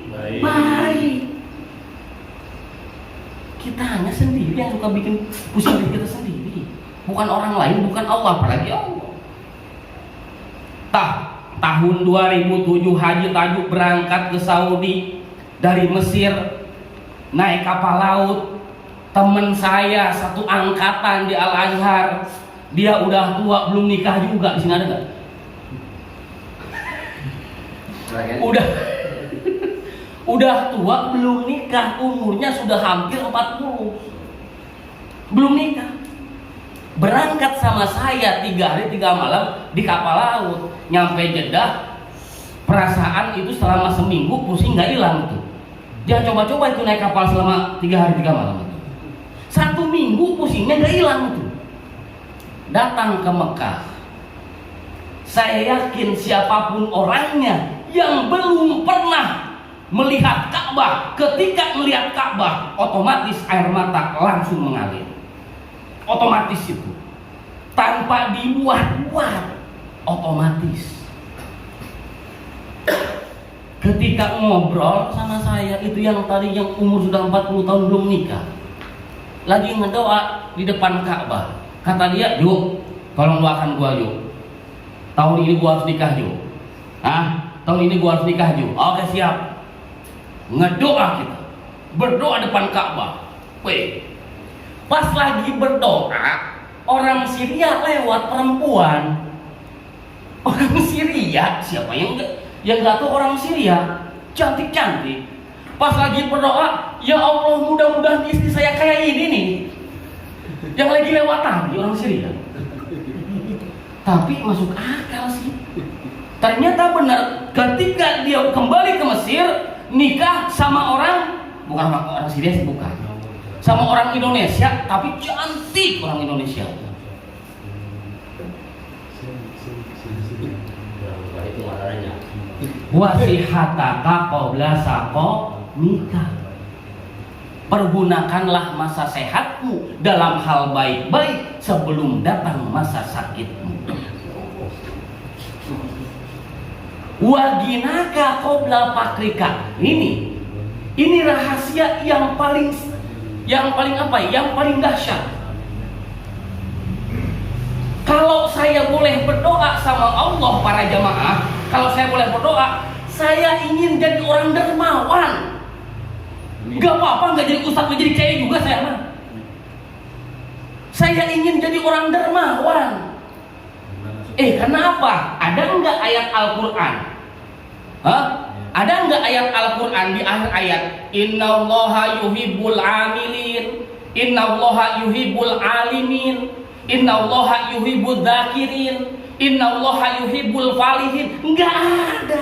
Kita hanya sendiri yang suka bikin pusing diri kita sendiri, bukan orang lain, bukan Allah, apalagi Allah. Tahun 2007 Haji Tajuk berangkat ke Saudi dari Mesir naik kapal laut. Temen saya satu angkatan di Al Azhar, dia udah tua belum nikah juga. Di sini ada nggak? Udah tua belum nikah, umurnya sudah hampir 40, belum nikah. Berangkat sama saya 3 hari 3 malam di kapal laut, nyampe Jeddah. Perasaan itu selama seminggu pusing nggak hilang tuh. Jangan coba-coba itu naik kapal selama 3 hari 3 malam itu. 1 minggu pusingnya nggak hilang tuh. Datang ke Mekah, saya yakin siapapun orangnya yang belum pernah melihat Ka'bah, ketika melihat Ka'bah otomatis air mata langsung mengalir. Otomatis itu, tanpa dibuat-buat, otomatis. Ketika ngobrol sama saya itu yang tadi yang umur sudah 40 tahun belum nikah, lagi ngedoa di depan Ka'bah. Kata dia, "Juk, tolong doakan gua, Juk. Tahun ini gua harus nikah, Juk. Tahun ini gua harus nikah, Juk." Oke, siap. Ngedoa kita, berdoa depan Ka'bah. Pas lagi berdoa, orang Syria lewat, perempuan. Orang Syria, siapa yang nggak tahu orang Syria, cantik-cantik. Pas lagi berdoa, ya Allah, mudah-mudahan istri saya kayak ini nih, yang lagi lewat tadi orang Syria. Tapi masuk akal sih. Ternyata benar, ketika dia kembali ke Mesir, nikah sama bukan orang Syria sih, bukan, sama orang Indonesia, tapi cantik orang Indonesia. Wasihataka qabla saqo nikah. Pergunakanlah masa sehatmu dalam hal baik-baik sebelum datang masa sakitmu. Waginaka qabla fakrika. Ini rahasia yang paling apa? Yang paling dahsyat. Kalau saya boleh berdoa sama Allah, para jamaah, kalau saya boleh berdoa, saya ingin jadi orang dermawan. Gak apa-apa nggak jadi ustadz, nggak jadi kiai juga saya mah. Saya ingin jadi orang dermawan. Kenapa? Ada nggak ayat Al-Quran? Ada nggak ayat Al-Quran di akhir ayat? Innallaha yuhibbul amilin, innallaha yuhibbul alimin, innallaha yuhibbul dzakirin, innallaha yuhibbul falihin. Nggak ada.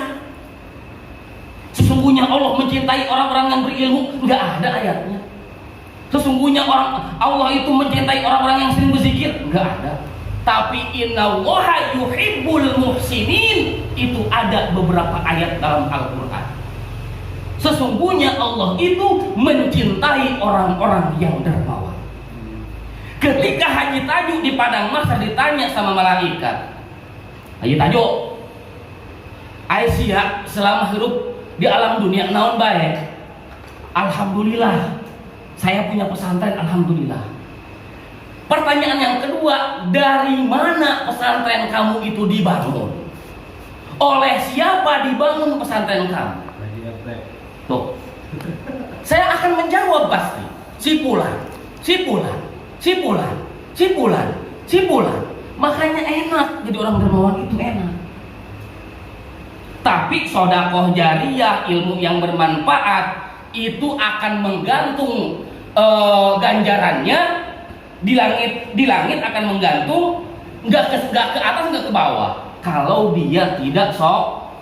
Sesungguhnya Allah mencintai orang-orang yang berilmu. Nggak ada ayatnya. Sesungguhnya Allah itu mencintai orang-orang yang sering berzikir. Nggak ada. Tapi innallaha yuhibbul muhsinin, itu ada beberapa ayat dalam Al-Quran. Sesungguhnya Allah itu mencintai orang-orang yang dermawan. Ketika Haji Tajuk di padang mahsyar ditanya sama malaikat, Haji Tajuk, Aisyah selama hidup di alam dunia naon baik? Alhamdulillah, saya punya pesantren, alhamdulillah. Pertanyaan yang kedua, dari mana pesantren kamu itu dibangun? Oleh siapa dibangun pesantren kamu? Tuh, saya akan menjawab pasti. Si Fulan. Makanya enak jadi orang dermawan itu enak. Tapi sodakoh jariyah, ilmu yang bermanfaat itu akan menggantung ganjarannya di langit akan menggantung, nggak ke atas nggak ke bawah. Kalau dia tidak sholat.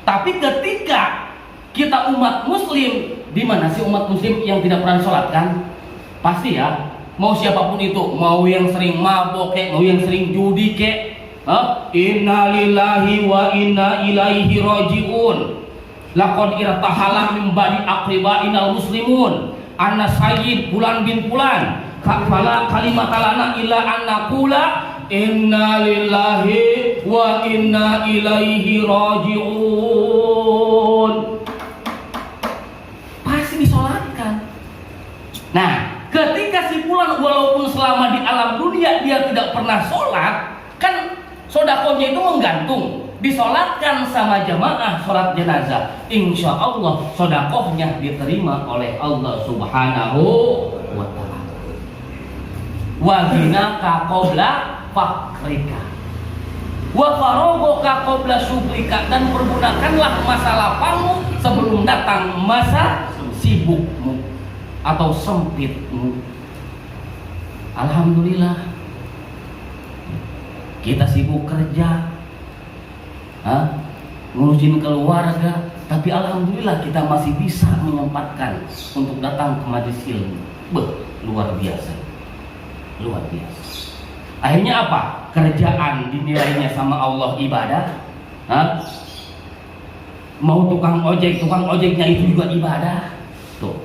Tapi ketika kita umat muslim, di mana sih umat muslim yang tidak pernah sholat kan? Pasti ya. Mau siapapun itu, mau yang sering mabok kek, mau yang sering judi kek, inna lillahi wa inna ilaihi raji'un. Laqad irtahala min bani aqribainal muslimun. Anna sayyid Fulan bin Fulan. Kafala kalimatalana illa an naqula inna lillahi wa inna ilaihi raji'un. Pasti disolatkan. Nah, ketika si Fulan walaupun selama di alam dunia dia tidak pernah sholat, kan sodakohnya itu menggantung. Disolatkan sama jamaah sholat jenazah, insya Allah sodakohnya diterima oleh Allah Subhanahu wa ta'ala. Waghinaka qabla fakrika wa farogoka qabla syukrika, dan pergunakanlah masa lapangmu sebelum datang masa sibukmu atau sempitmu. Alhamdulillah kita sibuk kerja, ngurusin keluarga, tapi alhamdulillah kita masih bisa menyempatkan untuk datang ke majelis ilmu. Luar biasa. Akhirnya apa? Kerjaan dinilainya sama Allah ibadah. Mau tukang ojeknya itu juga ibadah. Tuh.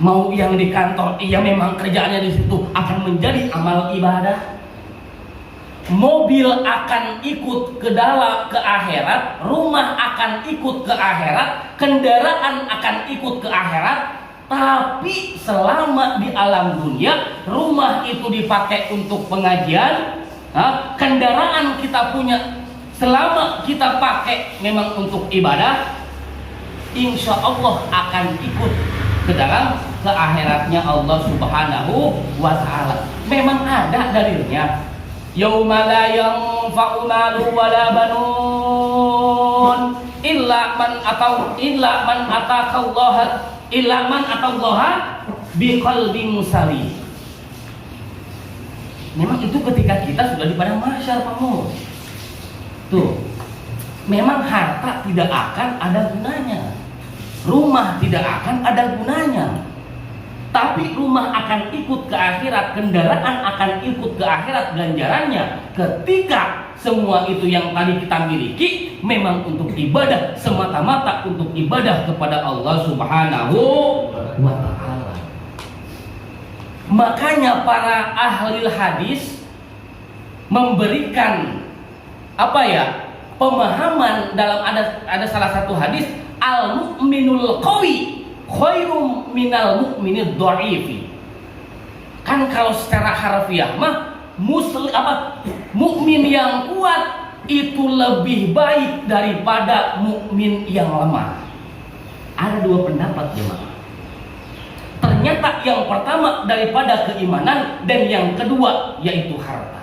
Mau yang di kantor, iya memang kerjaannya di situ akan menjadi amal ibadah. Mobil akan ikut ke akhirat, rumah akan ikut ke akhirat, kendaraan akan ikut ke akhirat. Tapi selama di alam dunia, rumah itu dipakai untuk pengajian, kendaraan kita punya selama kita pakai memang untuk ibadah, insya Allah akan ikut ke akhiratnya Allah Subhanahu wa ta'ala. Memang ada dalilnya. Yauma la yanfa'u malun wala banun illa man atallaha biqalbin salim. Memang itu ketika kita sudah di padang mahsyar, Pak Mus. Tuh. Memang harta tidak akan ada gunanya. Rumah tidak akan ada gunanya. Tapi rumah akan ikut ke akhirat, kendaraan akan ikut ke akhirat ganjarannya. Ketika semua itu yang tadi kita miliki memang untuk ibadah, semata-mata untuk ibadah kepada Allah Subhanahu wa ta'ala. Makanya para ahli hadis memberikan pemahaman dalam ada salah satu hadis, al-mu'minul qawi khairum minal mu'minid dha'ifi. Kan kalau secara harfiah mah mukmin yang kuat itu lebih baik daripada mukmin yang lemah. Ada dua pendapat jemaah. Ternyata yang pertama daripada keimanan, dan yang kedua yaitu harta.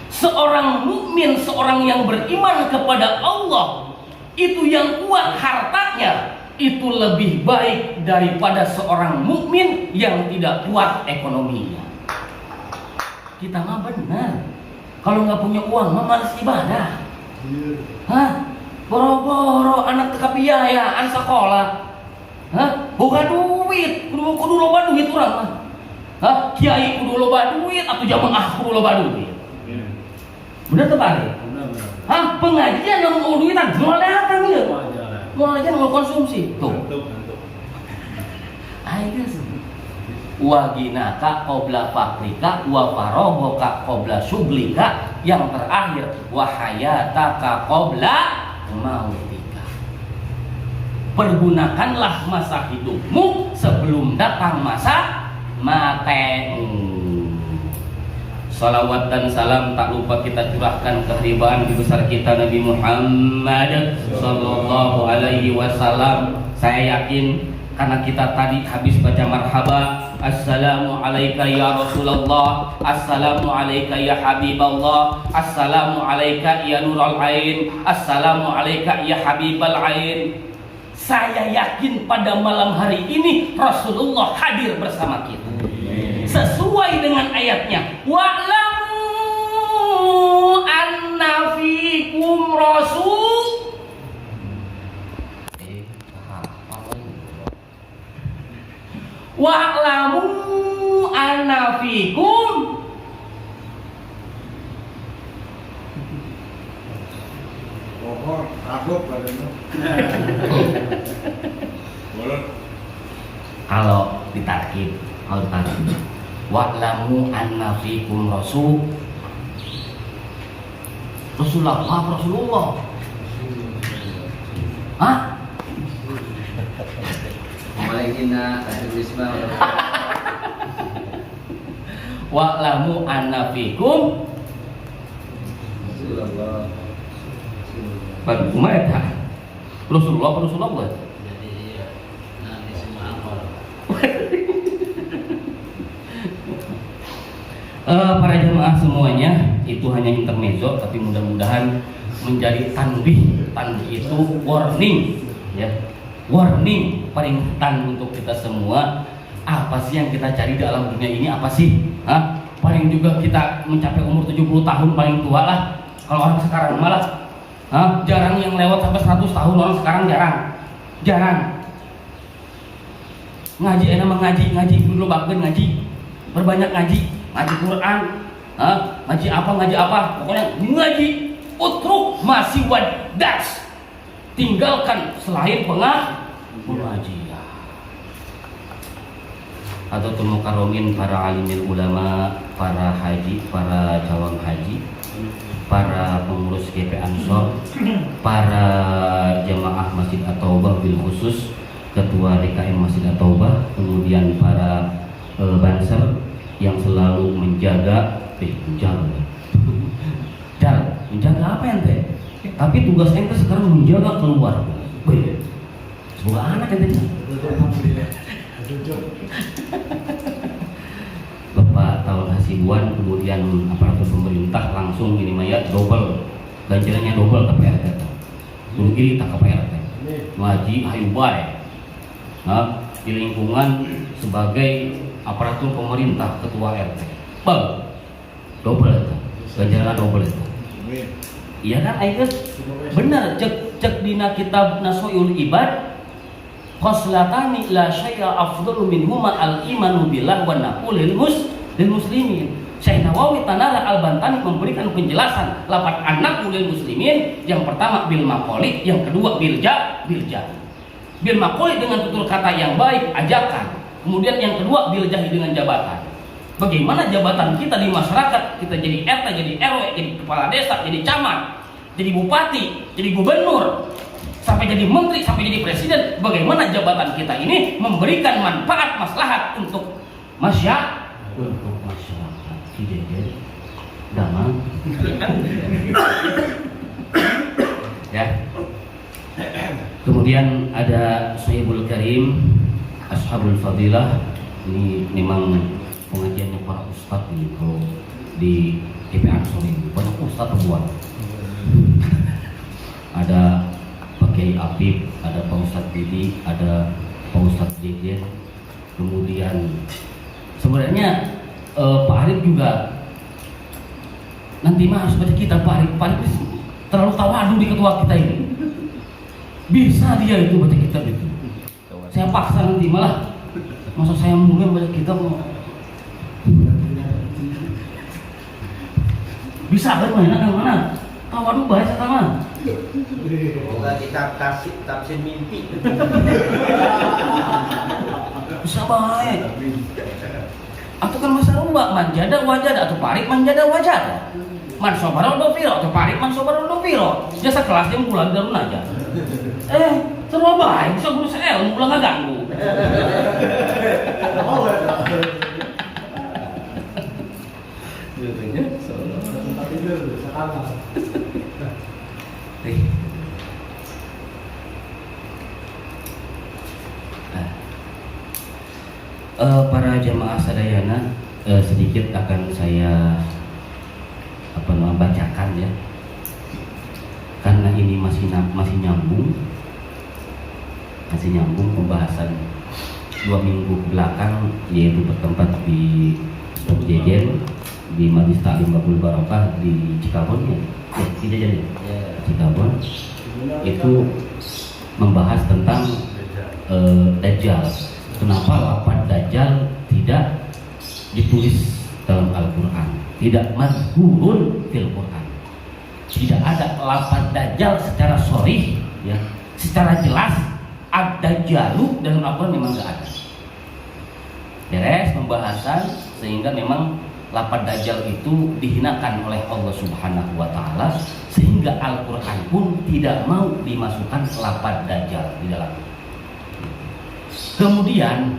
Seorang mukmin, seorang yang beriman kepada Allah, itu yang kuat hartanya, itu lebih baik daripada seorang mukmin yang tidak kuat ekonominya. Kita mah benar, kalau nggak punya uang mah malas ibadah. Boro-boro anak teka biayaan sekolah, boga duit, kudu loba duit urang mah. Kiai kudu loba duit, atau jamaah kudu loba duit. Bener terbalik. Pengajian yang mau duitan, mau datang ya. Mau aja mau konsumsi tuh. Ayo wa ginaka qabla fakrika wa faraghoka qabla syughlika, yang terakhir wa hayataka qabla mautika. Pergunakanlah masa hidupmu sebelum datang masa matimu. Salawat dan salam tak lupa kita curahkan ke haribaan besar kita Nabi Muhammad sallallahu alaihi wasallam. Saya yakin karena kita tadi habis baca marhaba, assalamu alayka ya Rasulullah, assalamu alayka ya Habiballah, assalamu alayka ya Nurul Ain, assalamu alayka ya Habibal Ain. Saya yakin pada malam hari ini Rasulullah hadir bersama kita. Sesuai dengan ayatnya, wa'lamu anna fikum rasul. Wa'lamu anna fikum. Pokok aku padanya. Kalau ditarkib, wa'lamu anna fikum rasul. Rasulullah. Hah? Malaikina asisma. Wa'lamu anna fikum Rasulullah. Bagaimana eta? Rasulullah. Jadi nanti semua akal. Para jemaah semuanya, itu hanya intermezzo, tapi mudah-mudahan menjadi tanbih. Tanbih itu warning, ya, warning peringatan untuk kita semua. Apa sih yang kita cari dalam dunia ini? Apa sih? Hah? Paling juga kita mencapai umur 70 tahun paling tua lah. Kalau orang sekarang malah, jarang yang lewat sampai 100 tahun. Orang sekarang jarang. Ngaji, enak ngaji dulu bagian ngaji, berbanyak ngaji Quran, ngaji apa, pokoknya ngaji. Utruk masih wadas, tinggalkan selain pengajian. Atau mukarramin, para alimil ulama, para haji, para calon haji, para pengurus GP Ansor, para jemaah Masjid At-Taubah bil khusus, ketua DKM Masjid At-Taubah, kemudian para banser yang selalu menjaga apa ente? Tapi tugas ente sekarang menjaga keluarga. Semoga anak ente. Bapak tahun hasibuan, kemudian aparatur pemerintah langsung ini maya double, ganjarannya double ke PRT. Dulu kiri tak ke PRT. Ngaji hayu bae. Di lingkungan sebagai aparatur pemerintah, ketua RT. Double itu. Ganjaran double itu. Iya kan, ayo benar, cek dina kitab Nasoiul Ibad, khoslatani la syai'a afdalu minhuma al-imanu billah wa naqulil muslimin. Syekh Nawawi Tanara Al-Bantani memberikan penjelasan lapan anak ulil muslimin. Yang pertama bil maqolid, yang kedua bil jahi. Bil maqolid dengan tutur kata yang baik, ajakan. Kemudian yang kedua bil jahi dengan jabatan. Bagaimana jabatan kita di masyarakat? Kita jadi RT, jadi RW, jadi kepala desa, jadi camat, jadi bupati, jadi gubernur, sampai jadi menteri, sampai jadi presiden. Bagaimana jabatan kita ini memberikan manfaat maslahat untuk masyarakat? Damang. Ya. Kemudian ada Sahibul Karim, Ashabul Fadilah. Ini memang pengajiannya para ustadz ini kalau di GP Ansor ini banyak ustadz terbuat. Ada Pak Kiai Apip, ada Pak Ustadz Didi, ada Pak Ustadz Jejen. Kemudian sebenarnya Pak Arif juga nanti mah harus baca kitab Pak Arif terlalu tawadu di ketua kita ini. Bisa dia itu baca kitab itu. Saya paksa nanti malah masa saya mulai baca kitab bisa kan mana? Tawadu bahasa sama. Bukan kitab tafsir mimpi. Bisa baik. Atau kan masa rumah manjada wajada atau parik manjada wajada. Man sobaro do piro atau parik man sobaro do piro. Jasa kelas yang pulang darun aja. Semua baik, bisa guru saya pulang nggak ganggu. Para jamaah sadayana, sedikit akan saya bacakan ya, karena ini masih nyambung pembahasan 2 minggu belakang, yaitu bertempat di Jejen di Majlis Taklim Babul Barokah di Cikabon ya, di Jejen ya, Cikabon, itu membahas tentang Dajjal. Kenapa lafaz Dajjal tidak ditulis dalam Al-Quran, tidak mazkurun fil Quran, tidak ada lafaz Dajjal secara sharih ya, secara jelas. Ad-Dajjalu dalam Al-Quran memang nggak ada. Beres pembahasan, sehingga memang lafaz Dajjal itu dihinakan oleh Allah Subhanahu wa Ta'ala, sehingga Al-Quran pun tidak mau dimasukkan lafaz Dajjal di dalamnya. Kemudian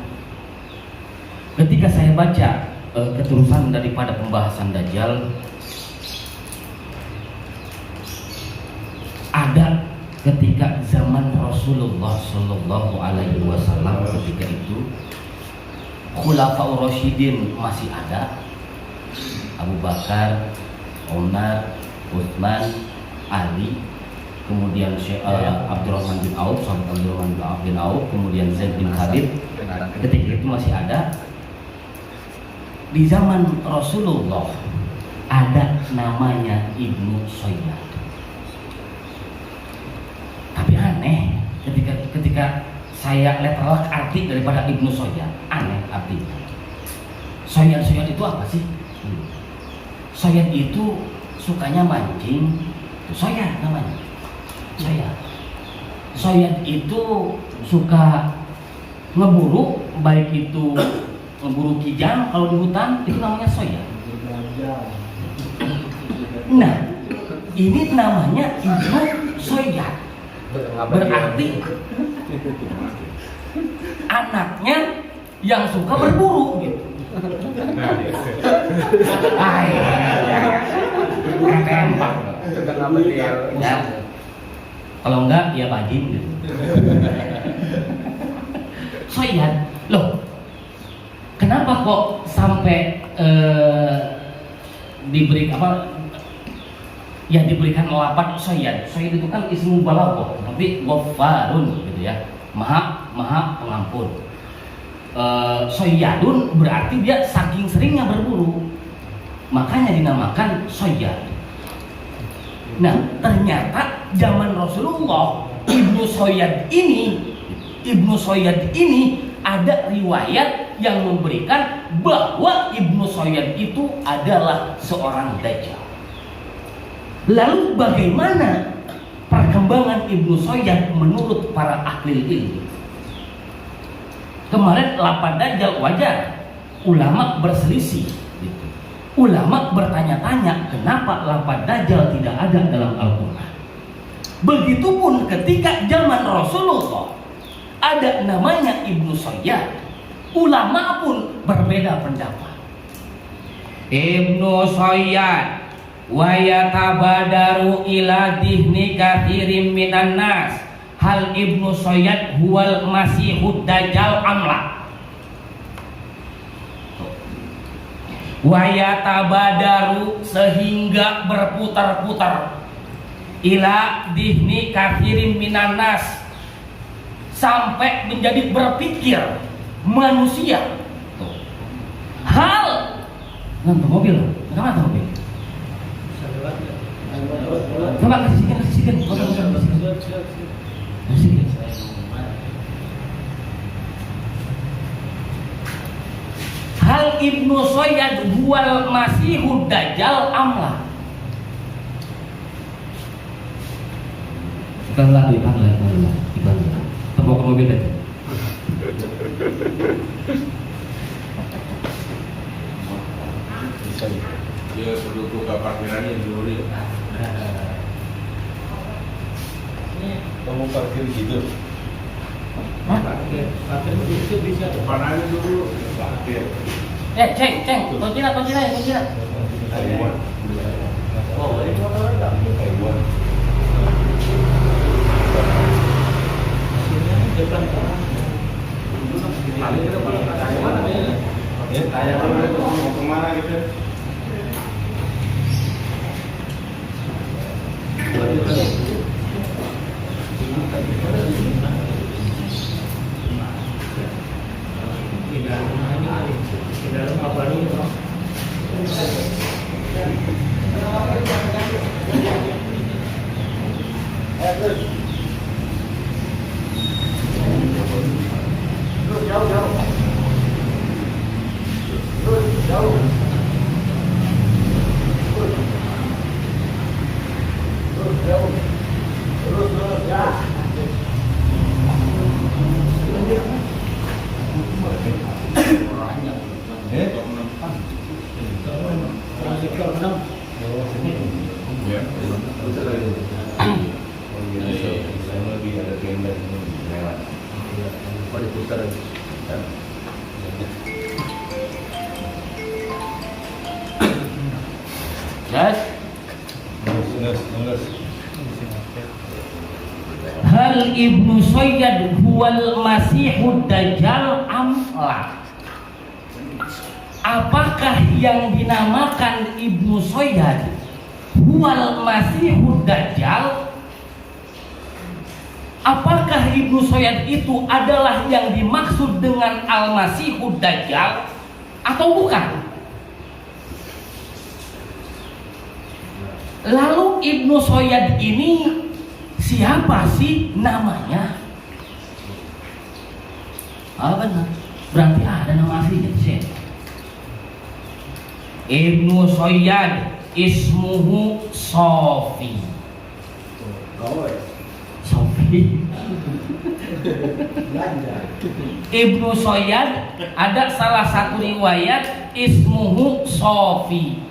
ketika saya baca keterusan daripada pembahasan Dajjal, ada ketika zaman Rasulullah Shallallahu Alaihi Wasallam, ketika itu Khulafaur Rasyidin masih ada, Abu Bakar, Umar, Utsman, Ali, kemudian Abdurrahman bin Auf, kemudian Zaid bin Khalid. Ketika itu masih ada. Di zaman Rasulullah ada namanya Ibnu Soyyad. Tapi aneh, ketika saya letterlah arti daripada Ibnu Soyyad, aneh artinya. Soyyad itu apa sih? Soyyad itu sukanya mancing, Soyyad namanya. Soyyad itu suka ngeburu, baik itu ngeburu kijang kalau di hutan, itu namanya Soyyad. Nah, ini namanya Ibnu Soyyad, berarti anaknya yang suka berburu gitu. Tembak. Ya. Kalau enggak ya bajing gitu. Soyyad, loh, kenapa kok sampai diberikan lafaz Soyyad? Soyyad itu kan ismu balaghah, tapi Ghaffarun gitu ya, maha pengampun. Soyyadun berarti dia saking seringnya berburu, makanya dinamakan Soyyad. Nah, ternyata zaman Rasulullah Ibnu Soyyad ini ada riwayat yang memberikan bahwa Ibnu Soyyad itu adalah seorang Dajjal. Lalu bagaimana perkembangan Ibnu Soyyad menurut para ahli ilmu? Kemarin lafaz Dajjal wajar, ulama berselisih gitu. Ulama bertanya-tanya kenapa lafaz Dajjal tidak ada dalam Al-Quran. Begitupun ketika zaman Rasulullah ada namanya Ibnu Soyyad, ulama pun berbeda pendapat. Ibnu Soyyad wa yatabadaru ila dihni katsirin minan nas hal Ibnu Soyyad huwal masihud dajjal amla. Wa yatabadaru, sehingga berputar-putar, ila dihni katsirin minan nas, sampai menjadi berpikir manusia. Hal nanti mobil, kenapa mobil? Coba kasihkan. Hal Ibnu Soyyad huwal masihud dajjal amla. Iklanlah. Tembok mobil tadi. Dia perlu buka parkirannya dulu ya. Kamu parkir gitu? Parkir itu bisa. Parkir dulu. Parkir. Ceng, kunci lah. Taiwan. Oh, ini motor ada. Taiwan. Depan Ya, tanya dulu mau kemana gitu? dalam apa dulu? Yes. Nurus. Hal Ibnu Sayyad huwal Masihud Dajjal amla? Apakah yang dinamakan Ibnu Sayyad huwal Masihud Dajjal? Apakah Ibnu Sayyad itu adalah yang dimaksud dengan Al-Masihud Dajjal atau bukan? Lalu Ibnu Sayyad ini siapa sih namanya? Benar. Berarti ada nama aslinya sih. Ibnu Sayyad ismuhu Sofi. Ibnu Sayyad ada salah satu riwayat ismuhu Sofi,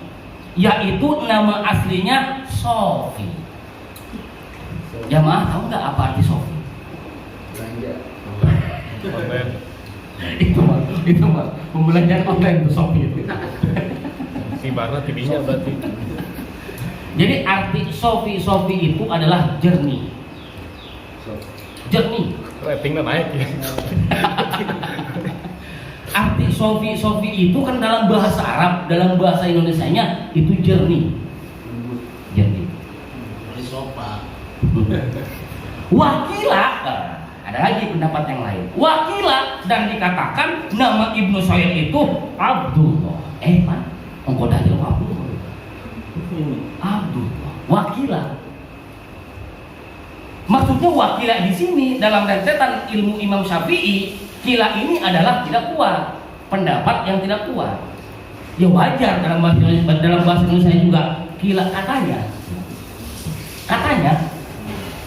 yaitu nama aslinya Sofi. Jamaah tahu nggak apa arti Sofi? Itu mah pembelajaran online itu Sofi itu. Ibarat TV-nya berarti. Jadi arti Sofi itu adalah jernih. Ratingnya naik ya. Arti Sofi itu kan dalam bahasa Arab, dalam bahasa Indonesianya itu jernih. dari sofa. Wakila, ada lagi pendapat yang lain. Wakila dan dikatakan nama Ibnu Sayyad itu Abdullah. Pak, engkau dah jawab Abdullah. Wakila. Maksudnya wakila di sini dalam rentetan ilmu Imam Syafi'i, kila ini adalah tidak kuat, pendapat yang tidak kuat. Ya wajar dalam bahasa Indonesia juga kila katanya,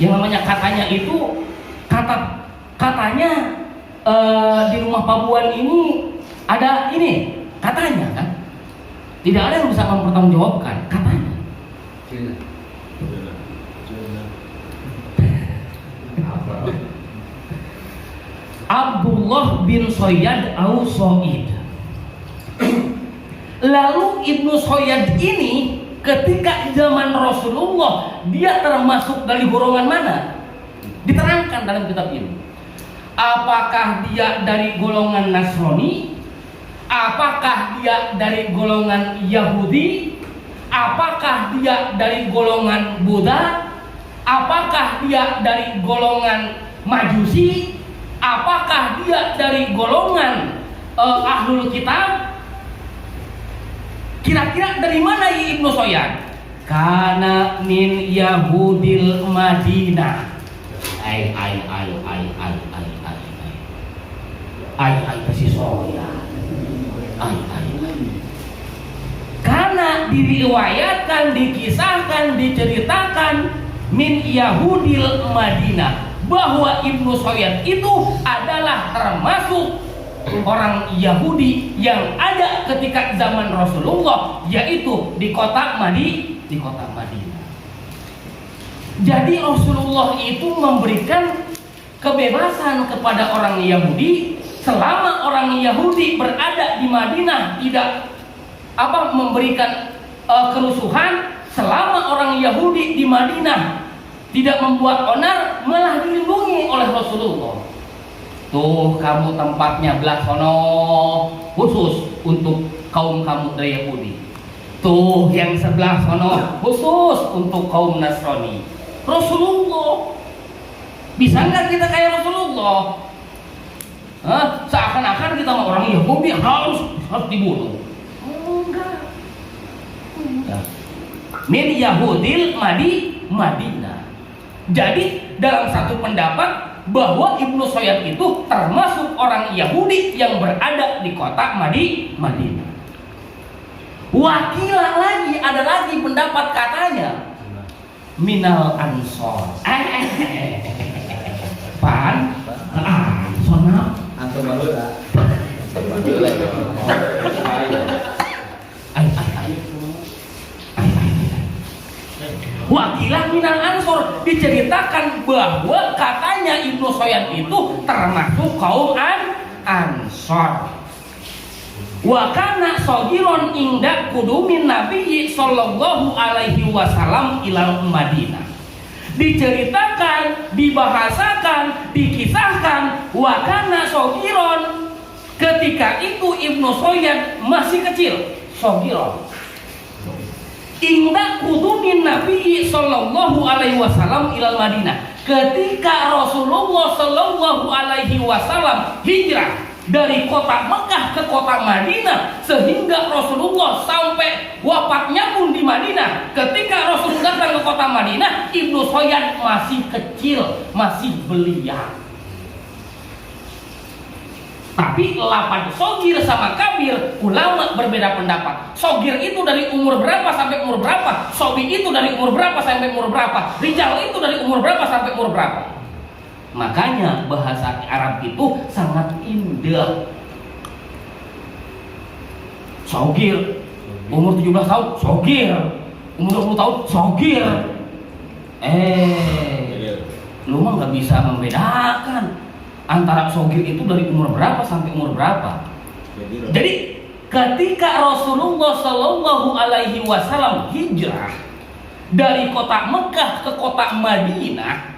yang namanya katanya itu katanya di rumah Pak Buan ini ada ini katanya kan, tidak ada yang bisa mempertanggungjawabkan katanya. Abdullah bin Sayyad au Said. Lalu Ibnu Sayyad ini ketika zaman Rasulullah dia termasuk dari golongan mana? Diterangkan dalam kitab ini. Apakah dia dari golongan Nasrani? Apakah dia dari golongan Yahudi? Apakah dia dari golongan Buddha? Apakah dia dari golongan Majusi? Apakah dia dari golongan Ahlul Kitab? Kira-kira dari mana Ibnu Sayyad? Kana min Yahudil Madinah. Ai kasih Sayyad. Karena diriwayatkan, dikisahkan, diceritakan min Yahudil Madinah, bahwa Ibnu Sayyad itu adalah termasuk orang Yahudi yang ada ketika zaman Rasulullah, yaitu di kota Madinah. Jadi Rasulullah itu memberikan kebebasan kepada orang Yahudi selama orang Yahudi berada di Madinah, tidak memberikan kerusuhan. Selama orang Yahudi di Madinah tidak membuat onar, malah dilindungi oleh Rasulullah. Tuh kamu tempatnya belah sono khusus untuk kaum kamu dari Yahudi. Tuh yang sebelah sono khusus untuk kaum Nasrani. Rasulullah, bisa nggak kita kayak Rasulullah? Seakan-akan kita mau orang Yahudi harus dibunuh. Enggak. Min Yahudil Madinah. Jadi dalam satu pendapat bahwa Ibnu Sayyad itu termasuk orang Yahudi yang berada di kota Madinah. Wakilah lagi, ada lagi pendapat katanya minal ansor. Pan Ansor Antum baru lah. Wakilah minal ansor, diceritakan bahwa katanya Ibnu Sayyad itu termasuk kaum Ansor. Wa kana sagiron inda kudumin Nabi sallallahu alaihi wasallam ilal Madinah. Diceritakan, dibahasakan, dikisahkan wa kana sagiron, ketika itu Ibnu Sayyad masih kecil, sagiron. Inda kudumin Nabi sallallahu alaihi wasallam ilal Madinah, ketika Rasulullah sallallahu alaihi wasallam hijrah dari kota Mekah ke kota Madinah, sehingga Rasulullah sampai wafatnya pun di Madinah. Ketika Rasulullah datang ke kota Madinah, Ibnu Sayyad masih kecil, masih belia. Tapi lapan sogir sama kabir, ulama berbeda pendapat. Sogir itu dari umur berapa sampai umur berapa? Sobi itu dari umur berapa sampai umur berapa? Rijal itu dari umur berapa sampai umur berapa? Makanya bahasa Arab itu sangat indah. Sogir, umur 17 tahun, sogir. Umur 20 tahun, sogir. Lu mah gak bisa membedakan antara sogir itu dari umur berapa sampai umur berapa. Jadi ketika Rasulullah Shallallahu Alaihi Wasallam hijrah dari kota Mekah ke kota Madinah,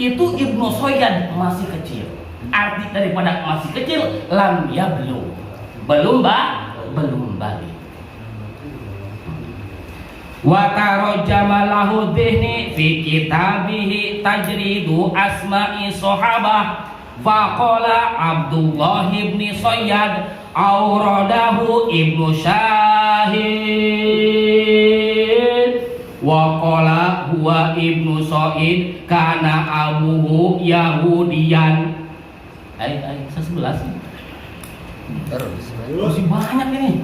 itu Ibnu Sayyad masih kecil. Arti daripada masih kecil, lam yablugh, belum balik. Wa tarajjama lahu dhihni fi kitabihi tajridu asma'i sahabah. Faqala Abdullah ibn Sayyad awradahu Ibnu Syahid wa qala huwa Ibnu Said kana abuhu Yahudiyan. Ayat 11. Terus Masih banyak ini.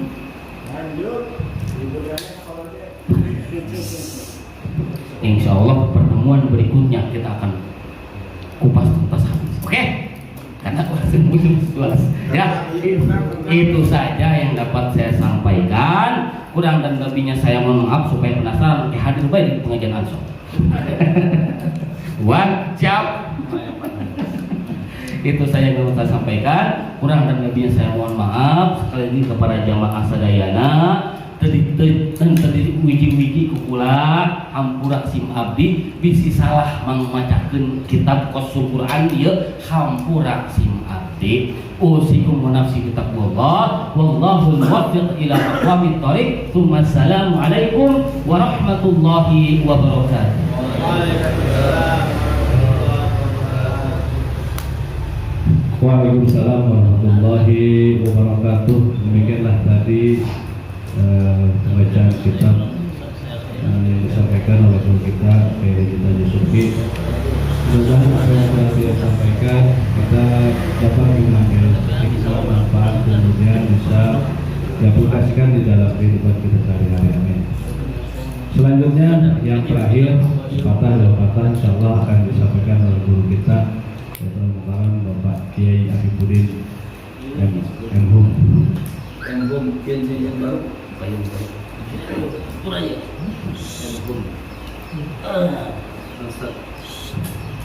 lanjut. Insya Allah pertemuan berikutnya kita akan kupas tuntas habis. Oke? Karena belum 11. Ya, itu saja yang dapat saya sampaikan. Kurang dan lebihnya saya mohon maaf, supaya penasaran hadir baik di pengajian Ansor. Siap. Itu saya yang dapat saya sampaikan. Kurang dan lebihnya saya mohon maaf sekali lagi kepada jamaah sadayana. Tadi wiji-wiji kukula hampura sim abdi bisi salah mangmacakeun kitab Qasul Quran ieu hampura sim abdi usikum wa nafsi bitaqwallah wallahu muwaffiq ila aqwamit thoriq. Assalamu alaikum warahmatullahi wabarakatuh. Waalaikumsalam warahmatullahi wabarakatuh. Demikianlah tadi pembacaan kitab yang disampaikan oleh guru kita Kita Yusufi. Mudah-mudahan apa yang telah dia sampaikan kita dapat mengambil hikmah manfaat, kemudian bisa diaplikasikan di dalam kehidupan kita sehari-hari. Amin. Selanjutnya yang terakhir sepatah dua patah insyaallah akan disampaikan oleh guru kita Yaitu Al-Mukarram Bapak Kiai Afifuddin M.Hum. M.Hum Kiai yang baru.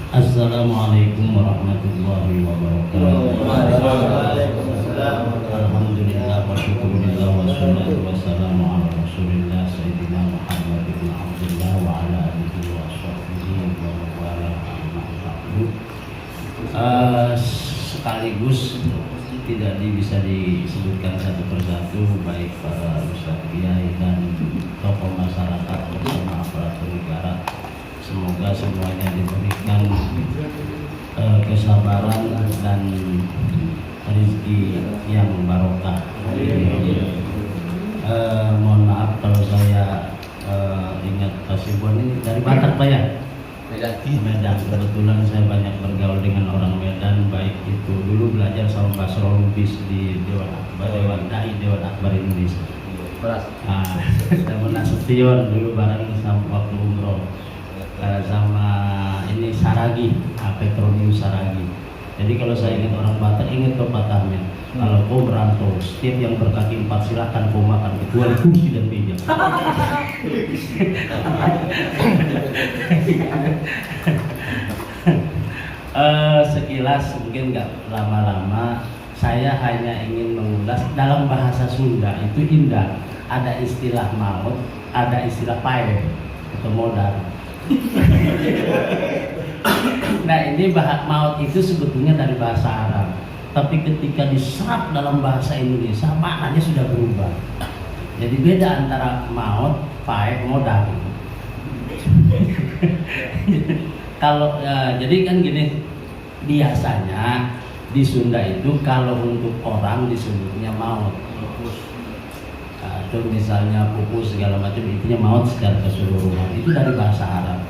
Assalamualaikum warahmatullahi wabarakatuh. Alhamdulillah wa syukurillah wa salatu wassalamu ala rasulillah Sayyidina Muhammad ibn Abdullah wa ala alihi wa sahbihi wa wala amma ba'du. Sekaligus tidak bisa disebutkan satu persatu baik para ustadz kiai dan tokoh masyarakat bersama aparatur negara. Semoga semuanya diberikan kesabaran dan rezeki yang barokah. Mohon maaf kalau saya ingat Pak Sibon ini dari Batak Pak ya? Medan. Kebetulan saya banyak bergaul dengan orang Medan, baik itu dulu belajar sama Pak Lubis di Dewan Akbar Indonesia. Sama Nasution dulu bareng sama waktu umroh. Sama ini Saragi, Petronius Saragi. Jadi kalau saya ingat orang Batak, ingat pepatahnya. Kalau kau merantau, setiap yang berkaki 4 silahkan kau makan, kecuali kursi dan meja. Sekilas mungkin nggak lama-lama, saya hanya ingin mengulas dalam bahasa Sunda itu indah. Ada istilah maut, ada istilah pae atau modal. Nah ini maut itu sebetulnya dari bahasa Arab, tapi ketika diserap dalam bahasa Indonesia maknanya sudah berubah. Jadi beda antara maut, paek, modal. Kalau jadi kan gini, biasanya di Sunda itu kalau untuk orang disebutnya maut. Atau misalnya pupus segala macam, intinya maut secara keseluruhan itu dari bahasa Arab.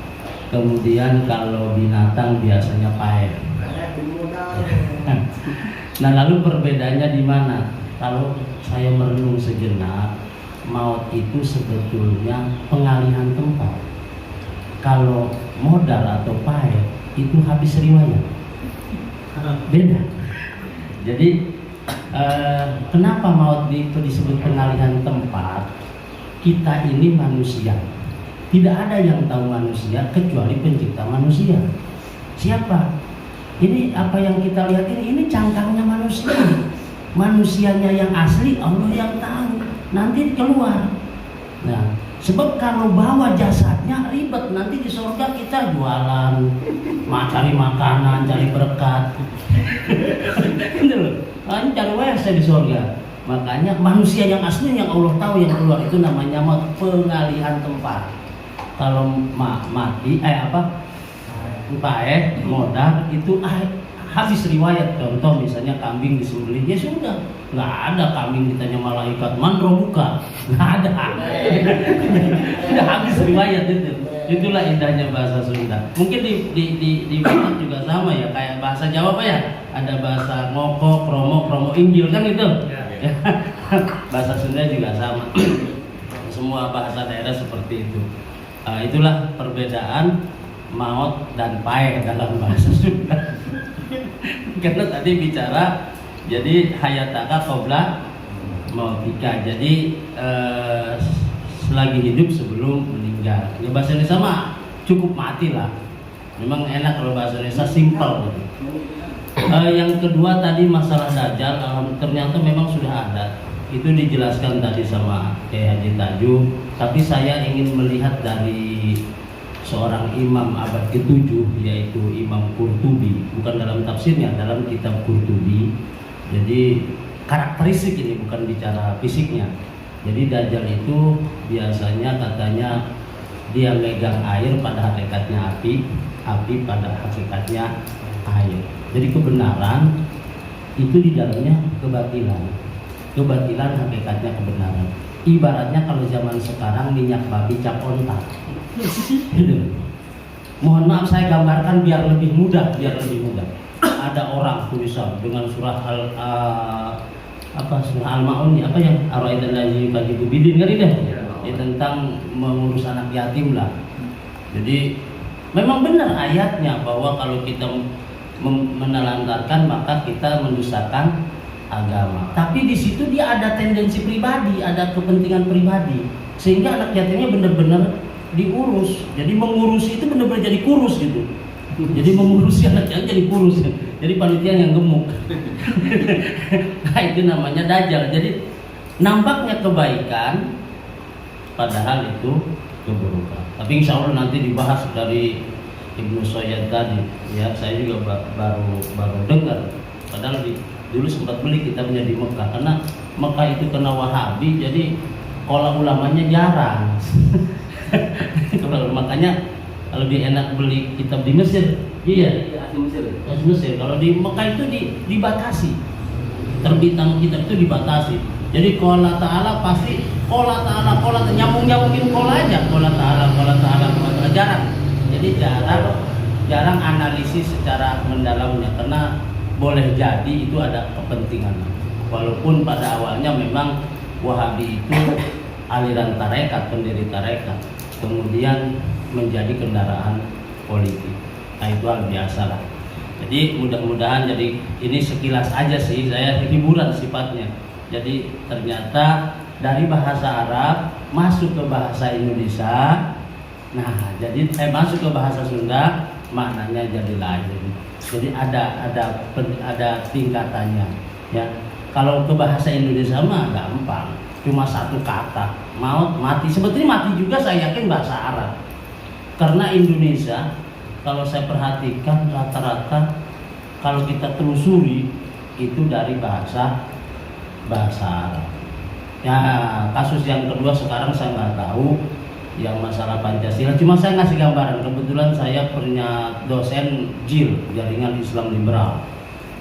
Kemudian kalau binatang biasanya paek. Nah lalu perbedaannya di mana? Kalau saya merenung sejenak, maut itu sebetulnya pengalihan tempat. Kalau modal atau paek itu habis riwayat. Beda. Jadi kenapa maut itu disebut pengalihan tempat? Kita ini manusia. Tidak ada yang tahu manusia kecuali pencipta manusia. Siapa? Ini apa yang kita lihat ini cangkangnya manusia. Manusianya yang asli Allah yang tahu. Nanti keluar. Nah, sebab kalau bawa jasadnya ribet, nanti di surga kita jualan, cari makanan, cari berkat. Gitu loh. Cari WC di surga. Makanya manusia yang asli yang Allah tahu yang keluar itu namanya pengalihan tempat. Kalau mati paek modal itu habis riwayat. Contoh misalnya kambing disembelih, ya sudah, nggak ada kambing ditanya malaikat mandro buka, nggak ada. Sudah habis riwayat itu. Itulah indahnya bahasa Sunda. Mungkin di Batak juga sama ya, kayak bahasa Jawa Pak ya. Ada bahasa ngokok, kromo, injil kan itu. Ya. Bahasa Sunda juga sama. Semua bahasa daerah seperti itu. Itulah perbedaan maut dan paek dalam bahasa Sunda. Karena tadi bicara jadi hayataka qabla mautika. Jadi selagi hidup sebelum meninggal. Ya bahasa Indonesia mah cukup mati lah. Memang enak kalau bahasa Indonesia simpel gitu. Yang kedua tadi masalah Dajjal, ternyata memang sudah ada. Itu dijelaskan tadi sama Kiai Haji Tajuh, tapi saya ingin melihat dari seorang imam abad ke-7 yaitu Imam Qurtubi, bukan dalam tafsirnya, dalam kitab Qurtubi. Jadi karakteristik ini bukan bicara fisiknya. Jadi Dajjal itu biasanya katanya dia megang air pada hakikatnya api pada hakikatnya air. Jadi kebenaran itu di dalamnya kebatilan hakikatnya kebenaran. Ibaratnya kalau zaman sekarang minyak babi cap ontak. Mohon maaf saya gambarkan biar lebih mudah. Ada orang tulisan dengan surah surah Al-Maun apa yang Ar-Ra'aitan Allazi yukadzibu bidin kan itu? ya tentang mengurus anak yatim lah. Jadi memang benar ayatnya bahwa kalau kita menelantarkan maka kita mendustakan agama. Tapi di situ dia ada tendensi pribadi, ada kepentingan pribadi, sehingga anak yatimnya benar-benar diurus. Jadi mengurus itu benar-benar jadi kurus gitu. Jadi mengurusi anak yatim jadi kurus. Jadi panitia yang gemuk. Nah itu namanya dajjal. Jadi nampaknya kebaikan, padahal itu keburukan. Tapi insya Allah nanti dibahas dari Ibnu Soyad tadi. Ya saya juga baru dengar. Padahal dulu sempat beli kitabnya di Mekah, karena Mekah itu kena Wahabi, jadi sekolah ulamanya jarang. Makanya lebih enak beli kitab di Mesir. Iya, di Mesir. Kalau di Mekah itu dibatasi. Terbitan kitab itu dibatasi. Jadi qala ta'ala pasti qala ta'ala nyambung-nyambungin qala aja. Qala ta'ala jarang. Jadi jarang analisis secara mendalamnya, karena boleh jadi itu ada kepentingan. Walaupun pada awalnya memang Wahabi itu aliran tarekat, pendiri tarekat, kemudian menjadi kendaraan politik. Nah itu hal biasa lah. Jadi mudah-mudahan, jadi ini sekilas aja sih, saya hiburan sifatnya. Jadi ternyata dari bahasa Arab masuk ke bahasa Indonesia. Nah jadi masuk ke bahasa Sunda, maknanya jadi lain. Jadi ada tingkatannya. Ya kalau ke bahasa Indonesia mah gampang, cuma satu kata, maut, mati. Sebetulnya mati juga saya yakin bahasa Arab. Karena Indonesia, kalau saya perhatikan rata-rata kalau kita telusuri itu dari bahasa Arab. Ya kasus yang kedua sekarang saya nggak tahu, yang masalah Pancasila. Cuma saya ngasih gambaran. Kebetulan saya punya dosen JIL, Jaringan Islam Liberal.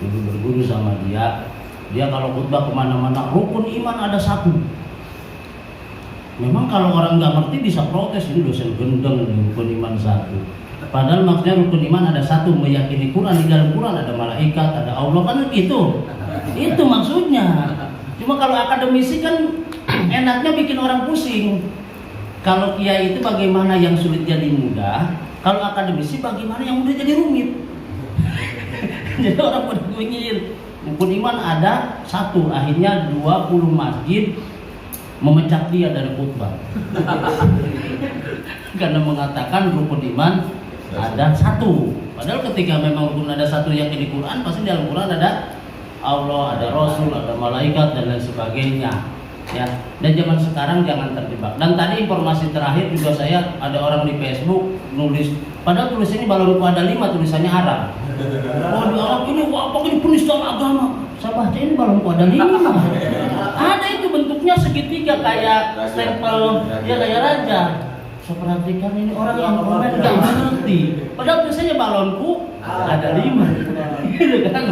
Dulu berguru sama dia. Dia kalau khutbah kemana-mana, rukun iman ada satu. Memang kalau orang nggak ngerti bisa protes, ini dosen gendeng, rukun iman satu. Padahal maksudnya rukun iman ada satu, meyakini Quran. Di dalam Quran ada malaikat, ada Allah, kan itu maksudnya. Cuma kalau akademisi kan enaknya bikin orang pusing. Kalau kiai itu bagaimana yang sulit jadi mudah, kalau akademisi bagaimana yang mudah jadi rumit. Jadi orang pada nyinyir. Rukun iman ada satu, akhirnya 20 masjid memecat dia dari khutbah. Karena mengatakan rukun iman ada satu. Padahal ketika memang rukun ada satu yang di Quran, pasti di dalam Quran ada Allah, ada Rasul, ada malaikat dan lain sebagainya. Ya, dan zaman sekarang jangan terjebak. Dan tadi informasi terakhir juga saya ada orang di Facebook nulis, padahal tulisannya balonku ada 5, tulisannya Arab. Oh di Arab ini wah apa ini penistaan agama. Saya baca ini balonku ada 5. Ada itu bentuknya segitiga kayak stempel, dia kayak raja. Saya perhatikan ini orang yang komen nggak ngerti. Padahal tulisannya balonku ada 5. Gitu kan?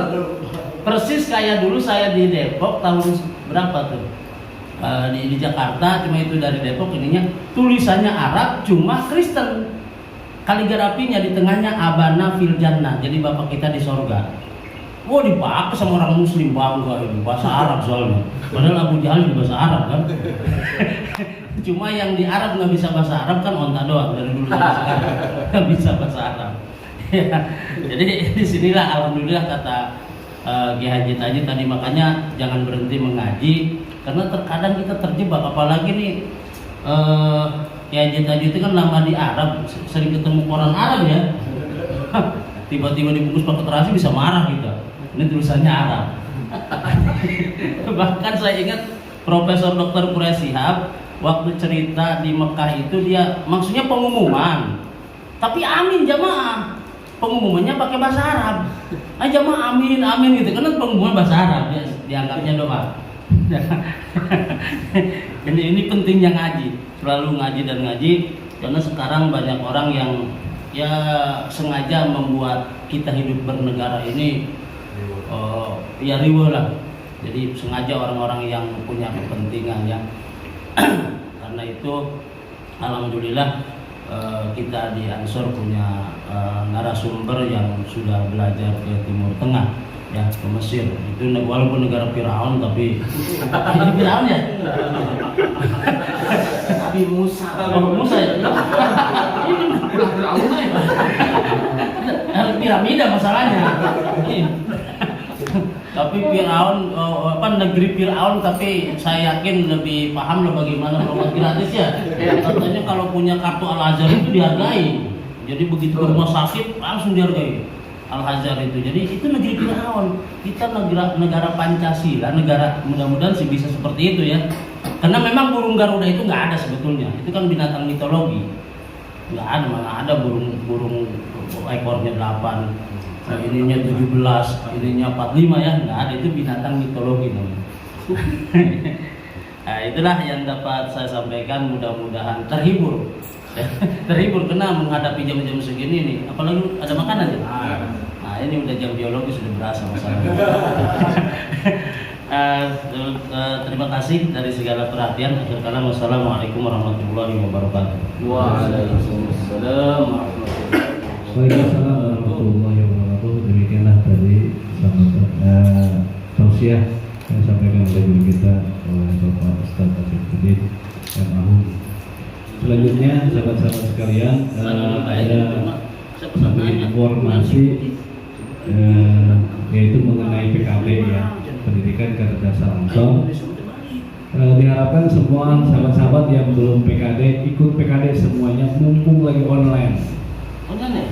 Persis kayak dulu saya di Depok tahun berapa tuh? Di Jakarta, cuma itu dari Depok, ininya tulisannya Arab cuma Kristen, kaligrafinya di tengahnya Abana fil Jannah, jadi bapak kita di sorga. Wah dipakai sama orang Muslim, bangga ini bahasa Arab soalnya. Padahal Abu Jahal di bahasa Arab kan. Cuma yang di Arab nggak bisa bahasa Arab kan onta doang, dari dulu sampai sekarang nggak bisa bahasa Arab. Jadi disinilah alhamdulillah kata Kiai Haji tadi, makanya jangan berhenti mengaji. Karena terkadang kita terjebak, apalagi nih Kiai Haji itu kan lama di Arab, sering ketemu koran Arab ya. Tiba-tiba dibungkus pakai terasi bisa marah kita. Ini tulisannya Arab. Bahkan saya ingat Profesor Dr. Quraish Shihab waktu cerita di Mekah itu dia maksudnya pengumuman, tapi amin jamaah. Pengumumannya pakai bahasa Arab. Jamaah amin gitu. Karena pengumuman bahasa Arab dianggapnya doa. Ini pentingnya ngaji, selalu ngaji dan ngaji, karena sekarang banyak orang yang ya sengaja membuat kita hidup bernegara ini ya riweuh lah. Jadi sengaja orang-orang yang punya kepentingan ya. Karena itu alhamdulillah kita di Ansor punya narasumber yang sudah belajar ke Timur Tengah. ya ke Mesir. Itu walaupun negara Firaun tapi ini Firaun ya. Tapi Musa ya. Ini Firaun ya. Piramida masalahnya. Tapi Firaun negeri Firaun, tapi saya yakin lebih paham loh bagaimana berobat gratis ya. Katanya kalau punya kartu Al-Azhar itu dihargai. Jadi begitu ke rumah sakit langsung dihargai Al-Azhar itu. Jadi itu negeri Firaun. Kita negara Pancasila, negara mudah-mudahan sih bisa seperti itu ya. Karena memang burung Garuda itu nggak ada sebetulnya. Itu kan binatang mitologi. Nggak ada, mana ada burung ekornya 8, ininya 17, ininya 45 ya. Nggak ada, itu binatang mitologi namanya. Nah, itulah yang dapat saya sampaikan, mudah-mudahan terhibur. Terhibur karena menghadapi jam-jam segini nih, apalagi ada makanan ya. Nah, ini udah jam biologis sudah berasa masalahnya. Terima kasih dari segala perhatian. Akhir kalam, wassalamualaikum warahmatullahi wabarakatuh. Waalaikumsalam. Waalaikumsalam warahmatullahi wabarakatuh. Demikianlah tadi tausiah yang disampaikan oleh guru kita oleh Bapak Ustaz Asyifuddin M.Ahum. Selanjutnya sahabat-sahabat sekalian, ada satu informasi yaitu mengenai PKD ya, Pendidikan Kecerdasan Ansor. Diharapkan semua sahabat-sahabat yang belum PKD ikut PKD semuanya, mumpung lagi online.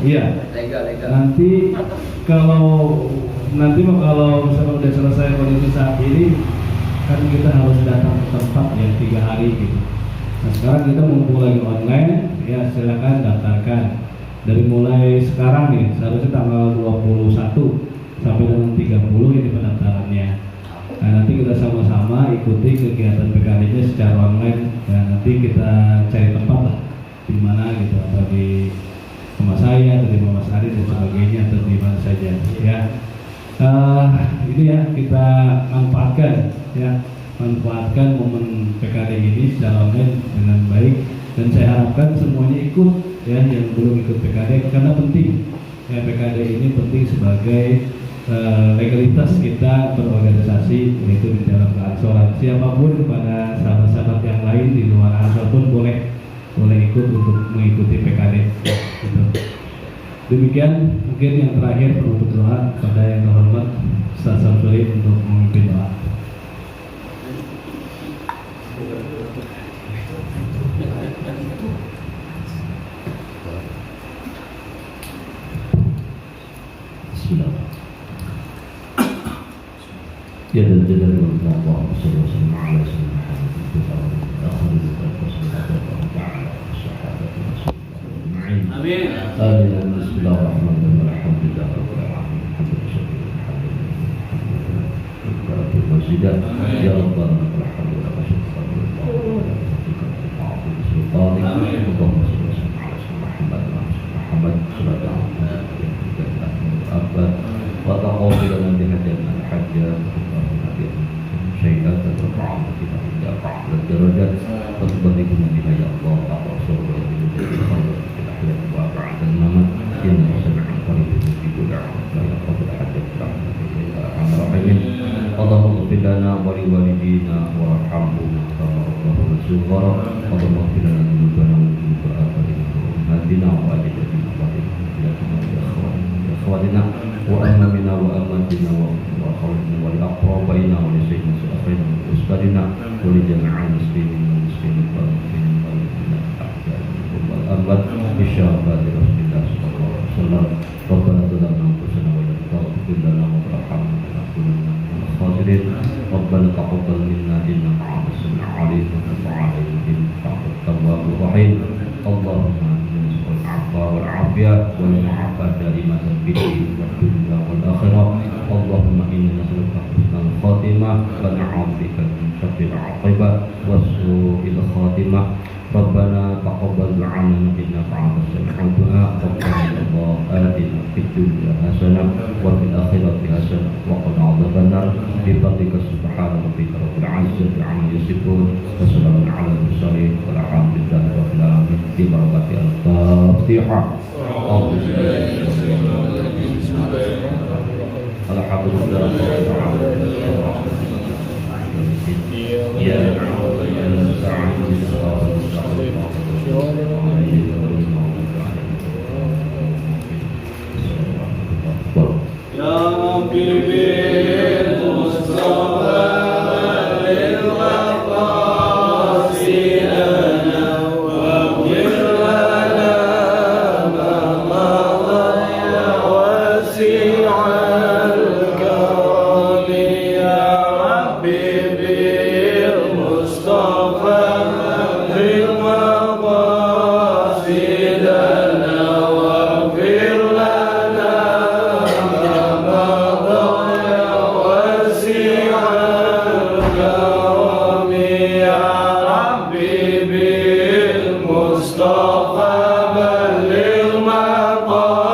Iya. Nanti kalau misalnya udah selesai kondisi saat ini, kan kita harus datang ke tempat ya 3 hari gitu. Nah, sekarang kita mumpung lagi online, ya silakan daftarkan. Dari mulai sekarang nih, seharusnya tanggal 21 sampai dengan 30 ini pendaftarannya. Nah, nanti kita sama-sama ikuti kegiatan PKD-nya secara online. Dan nanti kita cari tempat lah, di mana gitu, atau di rumah saya, atau di rumah Mas Ari dan sebagainya, atau di mana saja. Ya, ini ya kita manfaatkan ya. Manfaatkan momen PKD ini secara online dengan baik, dan saya harapkan semuanya ikut ya, yang belum ikut PKD, karena penting ya, PKD ini penting sebagai legalitas kita berorganisasi, yaitu di dalam keansoran. Siapapun kepada sahabat-sahabat yang lain di luar ansor pun boleh ikut untuk mengikuti PKD gitu. Demikian mungkin yang terakhir penutup doa kepada yang terhormat Ustaz Samsuri untuk memimpin doa. Ya dan tidak Allah sallallahu alaihi wasallam. Amin. Bismillahirrahmanirrahim. Ya Allah, Allahumma ighfir lana wa li walidina warhamhum kama rabbayana shighara. Allahumma ighfir lana dhunubana wa dhunub abaina wa ummahatina wa ajdaadina wa ikhwanina wa ammina wa ammatina wa akhawina wa li aqrabaina wa li sayyidina sulafaina wa ustadina wa li jami'il muslimin wa muslimat wal mu'minin wal mu'minat wal amwat bi syafa'ati Rasulillah sallallahu alaihi wasallam. Rabbana zalamna anfusana wa lam taghfir lana wa tarhamna lanakunanna khasirin. Rabbana taqabbal minna innaka antas samiul alim wa tub alaina innaka antat tawwabur rahim. Allahumma inna nas'aluka al-'afwa wal 'afiyah wal mu'afata daimatan fid din wad dunya wal akhirah. Allahumma inna nas'aluka husnal khatimah wa na'udzubika min syarril 'aqibah wa su'il khatimah. Rabbana taqabbal du'ana innaka antas samiul du'a. Rabbana atina fid dunya hasanah wa fil akhirati hasanah wa qina adzabannar. Bi fadlika subhana rabbika rabbil 'izzati 'amma yasifun wa salamun 'alal mursalin walhamdulillahi rabbil alamin. Bi barakati al-Fatihah. حضرة يا نعوذ يا نستعين بالصراط المستقيم يا ربي بالمصطفى للمقاصدنا واغفر لنا ما مضى يا واسع الكرم يا ربي بالمصطفى للمقاصدنا واغفر لنا المصطفى بلغ مقاصدنا